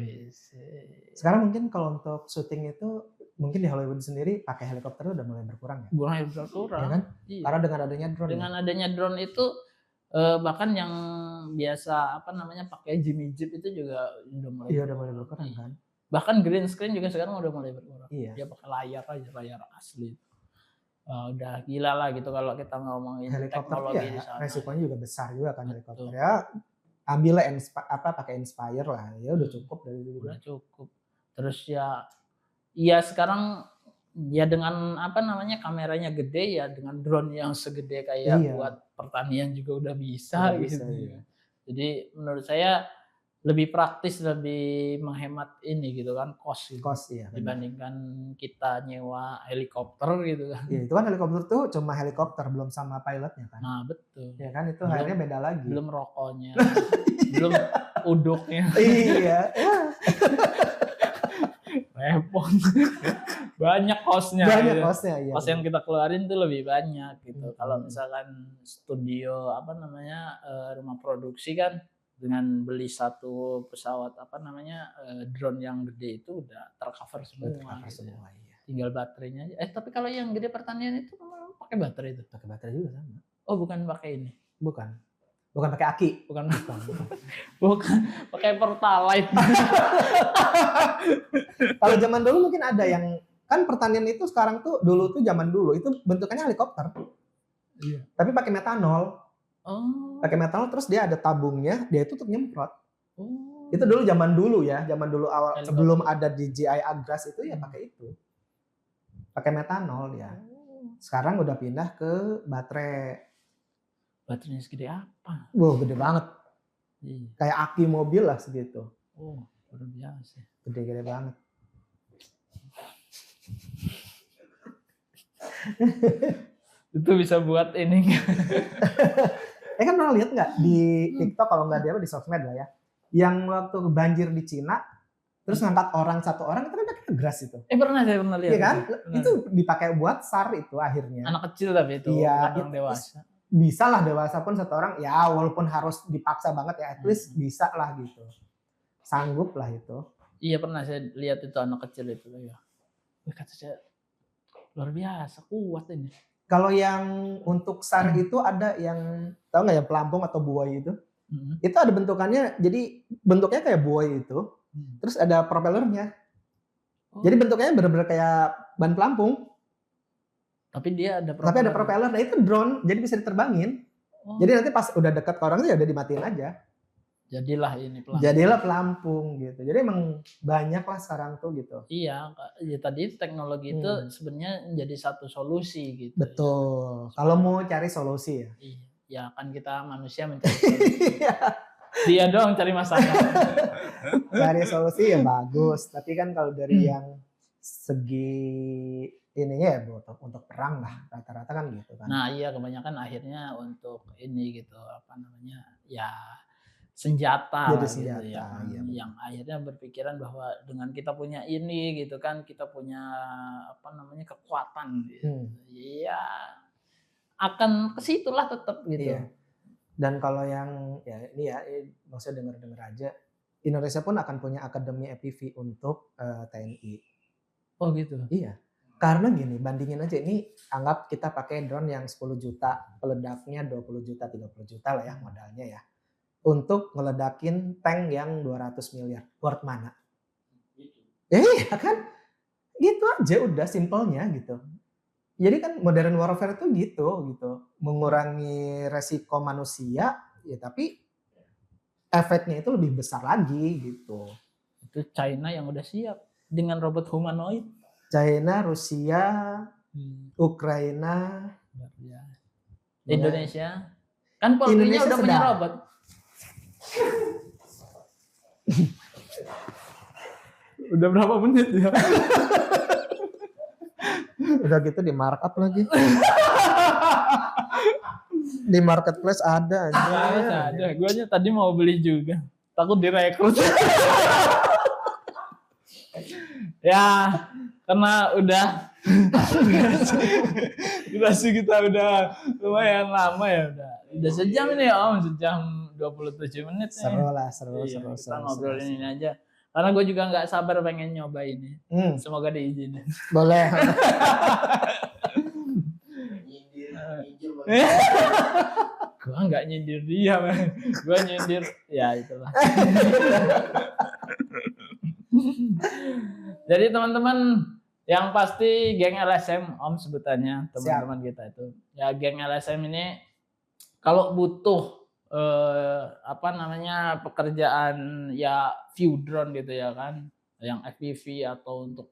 Sekarang mungkin kalau untuk syuting itu mungkin di Hollywood sendiri pakai helikopter udah mulai berkurang ya?
Mulai berkurang.
Ya kan? Iya. Karena dengan adanya drone.
Dengan adanya drone itu bahkan yang biasa pakai Jimmy Jeep itu juga udah mulai.
Iya, udah mulai berkurang kan.
Bahkan green screen juga sekarang udah mulai berkurang.
Iya.
Dia pakai layar asli. Udah gila lah gitu kalau kita ngomongin
helikopter
teknologi
ya,
di sana.
Resikonya juga besar juga kan helikopter ya. Ambillah pakai Inspire lah, ya udah cukup dari dulu.
Udah cukup. Terus ya sekarang ya dengan kameranya gede ya, dengan drone yang segede kayak buat pertanian juga udah bisa gitu. Iya. Jadi menurut saya lebih praktis, lebih menghemat ini gitu kan, cost
ya,
dibandingkan kita nyewa helikopter gitu kan.
Iya, itu kan helikopter tuh cuma helikopter, belum sama pilotnya kan.
Nah betul.
Ya kan itu akhirnya beda lagi.
Belum rokoknya, belum uduknya.
Iya.
Repot. Banyak costnya.
Banyak costnya, iya.
Cost yang kita keluarin tuh lebih banyak gitu. Kalau misalkan studio rumah produksi kan, dengan beli satu pesawat drone yang gede itu udah tercover semua.
Iya.
Tinggal baterainya aja. Tapi kalau yang gede pertanian itu pakai baterai itu?
Pakai baterai juga sama.
Oh, bukan pakai ini.
Bukan pakai aki.
Bukan. Pakai Pertalite.
Kalau zaman dulu mungkin ada yang kan pertanian itu sekarang tuh zaman dulu itu bentukannya helikopter. Iya. Tapi pakai metanol.
Oh.
Pakai metanol terus dia ada tabungnya, dia itu untuk nyemprot. Itu dulu zaman dulu awal helikopter. Sebelum ada DJI Agras itu ya pakai itu. Pakai metanol ya. Sekarang udah pindah ke baterai.
Baterainya segede apa?
Wow, gede banget.
Iya.
Kayak aki mobil lah segitu.
Oh, luar biasa.
Gede banget.
Itu bisa buat ini.
Kan pernah lihat nggak di TikTok, kalau nggak di sosmed lah ya, yang waktu banjir di Cina terus ngangkat satu orang itu kan pakai gas itu.
Saya pernah lihat.
Iya kan? Itu dipakai buat SAR itu akhirnya.
Anak kecil tapi itu,
bukan
orang dewasa.
Bisa lah dewasa pun satu orang ya, walaupun harus dipaksa banget ya, at least bisa lah gitu. sanggup lah itu.
Iya pernah saya lihat itu anak kecil itu ya. Kata saya luar biasa kuat ini.
Kalau yang untuk SAR itu ada yang tahu nggak ya pelampung atau buoy itu? Itu ada bentukannya, jadi bentuknya kayak buoy itu. Terus ada propellernya. Jadi bentuknya benar-benar kayak ban pelampung.
Tapi dia ada
propeller. Tapi ada propeller. Nah itu drone, jadi bisa diterbangin. Jadi nanti pas udah dekat ke orang itu ya udah dimatiin aja.
Jadilah ini pelampung.
Jadilah pelampung gitu. Jadi emang banyak lah sekarang tuh gitu.
Iya, ya tadi teknologi itu sebenarnya menjadi satu solusi gitu.
Betul. Ya. Kalau mau cari solusi ya.
Iya, ya kan kita manusia mencari solusi. Dia doang cari masalah.
Cari solusi ya bagus. Tapi kan kalau dari yang segi ininya ya untuk perang lah rata-rata kan gitu kan.
Nah iya kebanyakan akhirnya untuk ini gitu apa namanya ya senjata,
jadi
senjata
gitu, ya,
iya, yang akhirnya berpikiran bahwa dengan kita punya ini gitu kan kita punya apa namanya kekuatan gitu. Ya akan ke situlah tetap gitu.
Iya. Dan kalau yang ya ini ya nggak usah denger aja, Indonesia pun akan punya akademi FPV untuk TNI.
Oh gitu.
Iya. Karena gini, bandingin aja ini anggap kita pakai drone yang 10 juta, peledaknya 20 juta, 30 juta lah ya modalnya ya. Untuk ngeledakin tank yang 200 miliar. Worth mana? Iya kan? Gitu aja udah simpelnya gitu. Jadi kan modern warfare itu gitu. Mengurangi resiko manusia ya tapi efeknya itu lebih besar lagi gitu.
Itu China yang udah siap dengan robot humanoid.
China, Rusia, Ukraina,
Indonesia. Kan Polri-nya udah punya robot. Udah berapa menit ya?
Udah gitu di markup lagi. Di marketplace ada aja.
Ada. Guanya tadi mau beli juga. Takut direkrut. Ya, karena udah durasi kita udah lumayan lama ya udah sejam ini Om, sejam 27 menit.
Seru lah, seru.
Kita ngobrolin ini aja. Karena gue juga nggak sabar pengen nyoba ini. Semoga diizinin.
Boleh.
Gue nggak nyindir dia, gue nyindir ya itulah. Jadi teman-teman yang pasti geng LSM Om sebutannya teman-teman kita itu. Ya geng LSM ini kalau butuh apa namanya pekerjaan ya view drone gitu ya kan, yang FPV atau untuk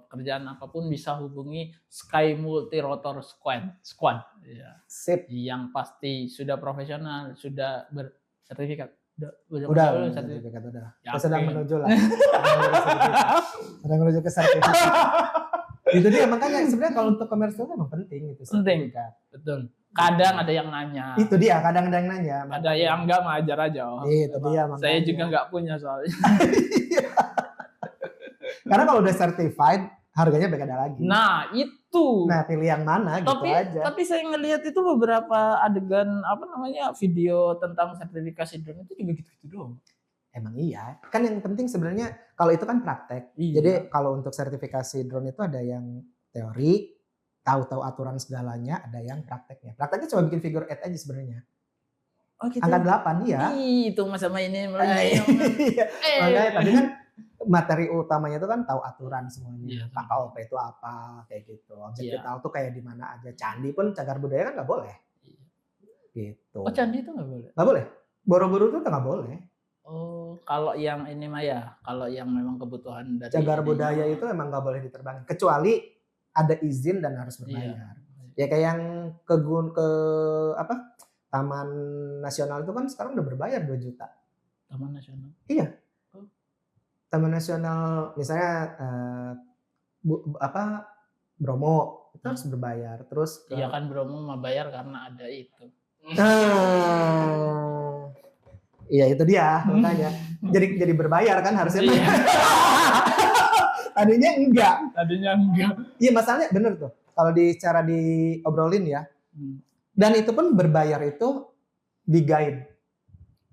pekerjaan apapun bisa hubungi Sky Multi Rotor Squad ya.
Sip.
Yang pasti sudah profesional, sudah bersertifikat.
Udah sertifikat udah. Sedang menuju lah. Sedang menuju ke sertifikat. Itu dia makanya sebenarnya kalau untuk komersial memang penting itu sertifikat.
Betul. Kadang ada yang nanya.
Itu dia, kadang ada yang nanya.
Ada yang enggak ngajar aja.
Itu dia makanya.
Saya juga enggak punya soalnya.
Karena kalau udah certified, harganya beda lagi.
Nah, itu.
Nah, pilih yang mana gitu aja.
Tapi saya ngelihat itu beberapa adegan apa namanya video tentang sertifikasi drone itu juga gitu-gitu doang.
Emang iya. Kan yang penting sebenarnya kalau itu kan praktek. Iya. Jadi kalau untuk sertifikasi drone itu ada yang teori, tahu-tahu aturan segalanya, ada yang prakteknya. Prakteknya cuma bikin figure 8 aja sebenarnya. Oh gitu. Angka 8 ya.
Itu sama ini mulai.
Makanya tadi kan materi utamanya itu kan tahu aturan semuanya. KOP itu apa, kayak gitu. Objek vital tuh kayak di mana aja. Candi pun cagar budaya kan nggak boleh. Gitu.
Oh candi itu nggak boleh?
Nggak boleh. Borobudur itu nggak boleh.
Oh, kalau yang ini mah ya, kalau yang memang kebutuhan dari
cagar budaya itu emang nggak boleh diterbangin. Kecuali ada izin dan harus berbayar. Ya kayak yang ke apa? Taman Nasional itu kan sekarang udah berbayar 2 juta.
Taman Nasional?
Iya. Taman Nasional misalnya Bromo itu harus berbayar. Terus
iya kan Bromo mah bayar karena ada itu.
Iya itu dia makanya. Jadi berbayar kan harusnya. Iya. Tadinya enggak. Iya masalahnya bener tuh. Kalau cara diobrolin ya. Dan itu pun berbayar itu di guide.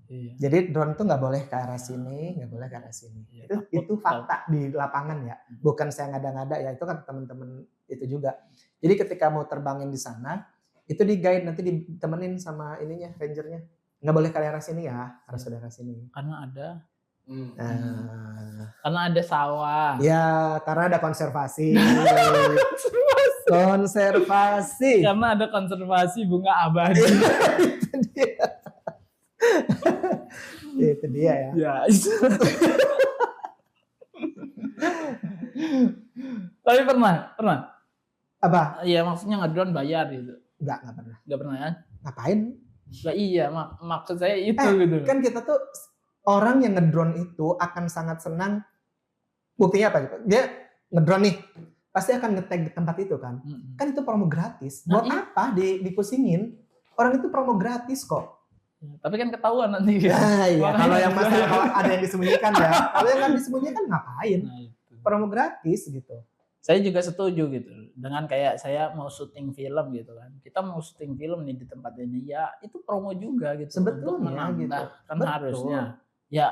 Iya.
Jadi drone tuh nggak boleh ke arah sini, nggak boleh ke arah sini.
Iya,
Itu fakta di lapangan ya, bukan saya ngada-ngada ya, itu kan teman-teman itu juga. Jadi ketika mau terbangin di sana, itu di guide, nanti ditemenin sama ininya, rangernya. Nggak boleh ke arah sini ya, harus ke arah sini.
Karena ada
Nah,
karena ada sawah.
ya karena ada konservasi. Konservasi.
Karena ada konservasi bunga abadi.
Itu dia. Itu dia ya.
Ya, itu. Tapi pernah.
Apa?
Iya, maksudnya ngedrone bayar gitu.
Nggak pernah.
Nggak pernah kan?
Ngapain?
Nggak, iya, maksud saya itu gitu.
Kan kita tuh orang yang ngedrone itu akan sangat senang. Buktinya apa? Dia ngedrone nih, pasti akan nge-tag di tempat itu kan. Kan itu promo gratis. Buat apa dipusingin? Orang itu promo gratis kok.
Tapi kan ketahuan nanti.
Iya. Kalau yang masalah kalau ada yang disembunyikan ya. Kalau yang nggak disembunyikan ngapain? Promo gratis gitu.
Saya juga setuju gitu dengan kayak saya mau syuting film gitu kan. Kita mau syuting film nih di tempat ini ya itu promo juga gitu.
Sebetulnya gitu.
Kan harusnya. Ya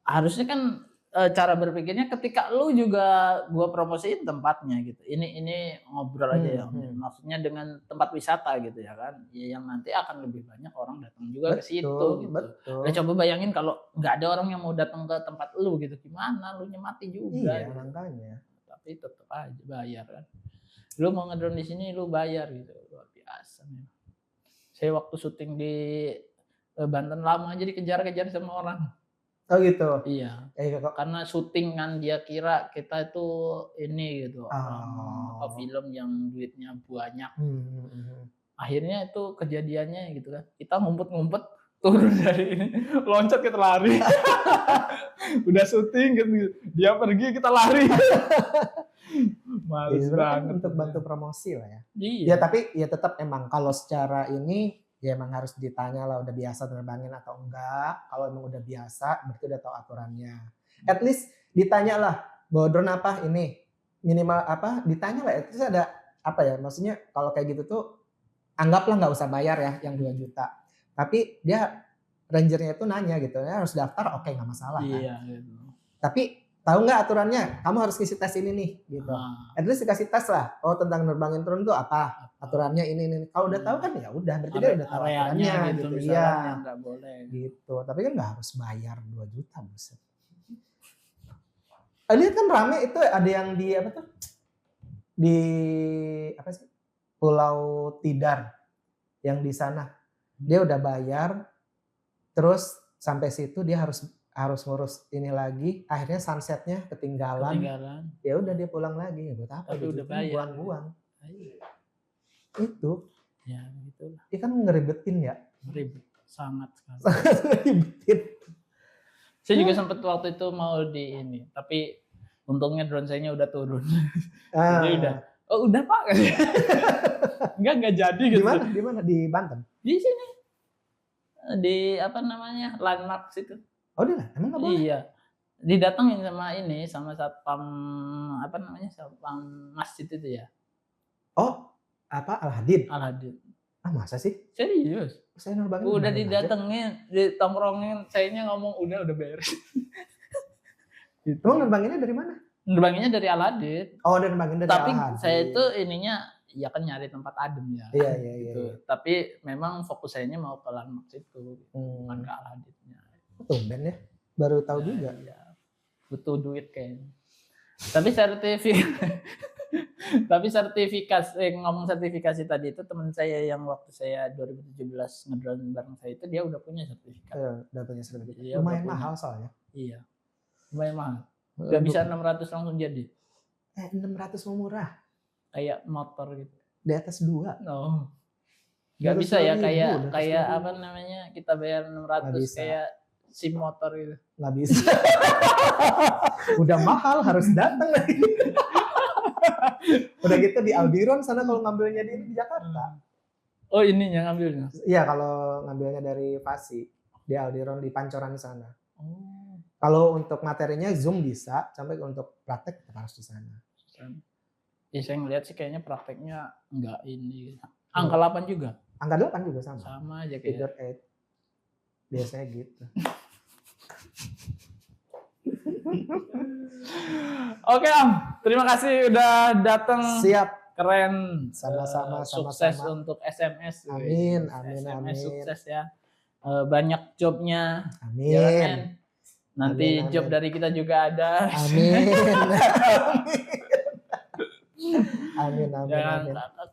harusnya kan cara berpikirnya ketika lu juga gua promosiin tempatnya gitu. Ini ngobrol aja ya. Maksudnya dengan tempat wisata gitu ya kan. Ya yang nanti akan lebih banyak orang datang juga ke situ gitu. Nah, coba bayangin kalau nggak ada orang yang mau datang ke tempat lu gitu. Gimana lu mati juga.
Iya,
gitu.
makanya.
Tapi tetap aja bayar kan. Lu mau ngedrone di sini lu bayar gitu. Luar biasa nih. Saya waktu syuting di Banten lama aja dikejar-kejar sama orang.
Oh gitu.
Iya. Karena syuting kan dia kira kita itu ini gitu. Apa film yang duitnya banyak. Akhirnya itu kejadiannya gitu kan. Kita ngumpet-ngumpet turun dari ini, loncat kita lari. Udah syuting gitu. Dia pergi kita lari. Males banget.
Untuk bantu promosi lah ya.
Iya.
Ya tapi ya tetap emang kalau secara ini ya emang harus ditanya lah udah biasa terbangin atau enggak. Kalau emang udah biasa berarti udah tahu aturannya. At least ditanya lah bawa drone apa ini minimal apa ditanya lah. Terus ada apa ya maksudnya kalau kayak gitu tuh anggaplah nggak usah bayar ya yang 2 juta. Tapi dia rangernya itu nanya gitu ya harus daftar oke nggak masalah kan.
Iya gitu.
Tapi tahu nggak aturannya? Kamu harus ngisi tes ini nih gitu. At least dikasih tes lah. Oh tentang nerbangin drone itu apa? Aturannya ini. Kalau udah tahu kan ya udah berarti dia udah tahu aturannya gitu. Iya.
Nggak boleh.
Gitu. Tapi kan nggak harus bayar 2 juta buset. Lihat kan rame itu ada yang di apa tuh? Di apa sih? Pulau Tidar yang di sana. Dia udah bayar terus sampai situ dia harus ngurus ini lagi, akhirnya sunsetnya ketinggalan. Ya udah dia pulang lagi, ya buat apa?
Tapi udah bayar.
Buang-buang. Itu.
Ya gitulah.
Dia kan ngeribetin ya.
Ribet, sangat sekali.
Ngeribetin.
Saya juga sempat waktu itu mau di ini, tapi untungnya drone saya udah turun. Jadi udah, oh udah Pak. Enggak jadi gitu.
Di mana? Di Banten?
Di sini. Di apa namanya? Landmark situ.
Oh dia lah, emang nggak boleh?
Iya, didatengin sama satpam apa namanya satpam masjid itu ya.
Oh, apa Al-Hadid?
Al-Hadid.
Ah masa sih?
Serius?
Saya nerbangin.
Udah didatengin, ditongkrongin, sayanya ngomong udah beres.
Gitu. Emang nerbanginnya dari mana?
Nerbanginnya dari Al-Hadid.
Oh, nerbanginnya dari Al-Hadid.
Tapi saya itu ininya ya kan nyari tempat adem ya.
Iya.
Gitu. Tapi memang fokus saya mau ke Landmark situ, bukan ke Al-Hadidnya.
Tumben ya, baru tahu juga.
Iya. Butuh duit kayaknya. Tapi sertifikasi ngomong sertifikasi tadi itu teman saya yang waktu saya 2017 ngedrone bareng saya itu dia udah punya sertifikat.
Udah punya sertifikat.
Dia
lumayan mahal soalnya.
Iya. Lumayan mahal. Gak bisa 600 langsung jadi.
600 mau murah.
Kayak motor gitu.
Di atas 2.
No. Gak bisa ya kayak apa namanya kita bayar 600 kayak SIM motor gitu.
Nggak bisa. Udah mahal harus datang lagi. Udah gitu di Aldiron sana kalau ngambilnya di Jakarta.
Oh ininya ngambilnya?
Iya kalau ngambilnya dari Fasi. Di Aldiron di Pancoran sana. Kalau untuk materinya Zoom bisa, sampai untuk praktek harus di sana.
Ya saya ngeliat sih kayaknya prakteknya enggak ini. Angka 8 juga?
Angka 8 juga sama.
Sama aja kayak.
Biasanya gitu.
Oke Om, terima kasih udah datang.
Siap.
Keren.
Sama-sama.
Sukses untuk SMS.
Amin.
SMS sukses ya. Banyak jobnya.
Amin.
Ya kan, men? Nanti
amin.
job dari kita juga ada.
Amin. Amin.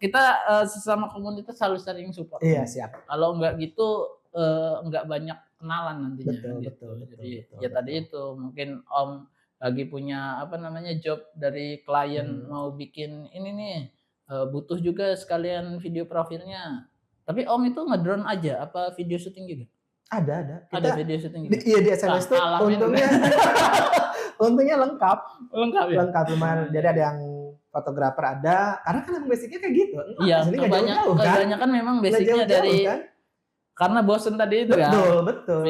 Kita sesama komunitas selalu sering support.
Iya, siap.
Kalau enggak gitu enggak banyak kenalan nantinya.
Betul.
Jadi tadi itu mungkin Om lagi punya job dari klien mau bikin ini nih, butuh juga sekalian video profilnya. Tapi Om itu ngedrone aja apa video syuting juga?
Ada.
Ada video syuting juga.
Iya, di SMS tuh untungnya lengkap ya. Lengkap lumayan. Jadi ada yang fotografer ada, karena kan basicnya kayak gitu.
Iya, kebanyakan memang basicnya dari karena bosen tadi itu kan.
Betul.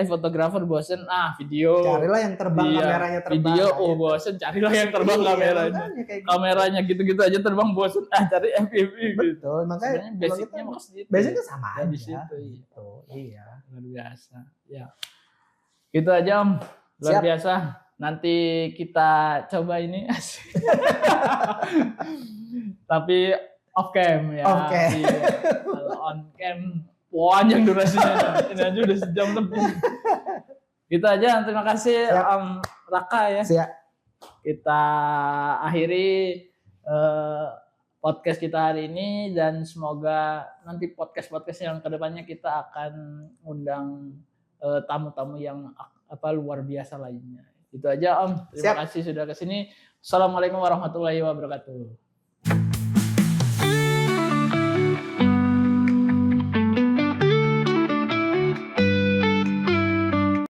Fotografer bosen, video.
Carilah yang terbang, kameranya terbang.
Video, bosen, carilah yang terbang kameranya. Kameranya gitu-gitu aja terbang bosen, cari FPV.
Betul, makanya basicnya sama aja.
Di situ.
Gitu. Iya.
Luar biasa. Ya. Itu aja Om. Luar biasa. Nanti kita coba ini. Tapi off cam ya.
Oke.
Kalau on cam panjang durasinya. Ini aja udah sejam lebih. Gitu aja. Terima kasih Om Raka ya.
Siap.
Kita akhiri podcast kita hari ini dan semoga nanti podcast yang kedepannya kita akan undang tamu-tamu yang luar biasa lainnya. Itu aja Om. Terima kasih sudah kesini. Assalamualaikum warahmatullahi wabarakatuh.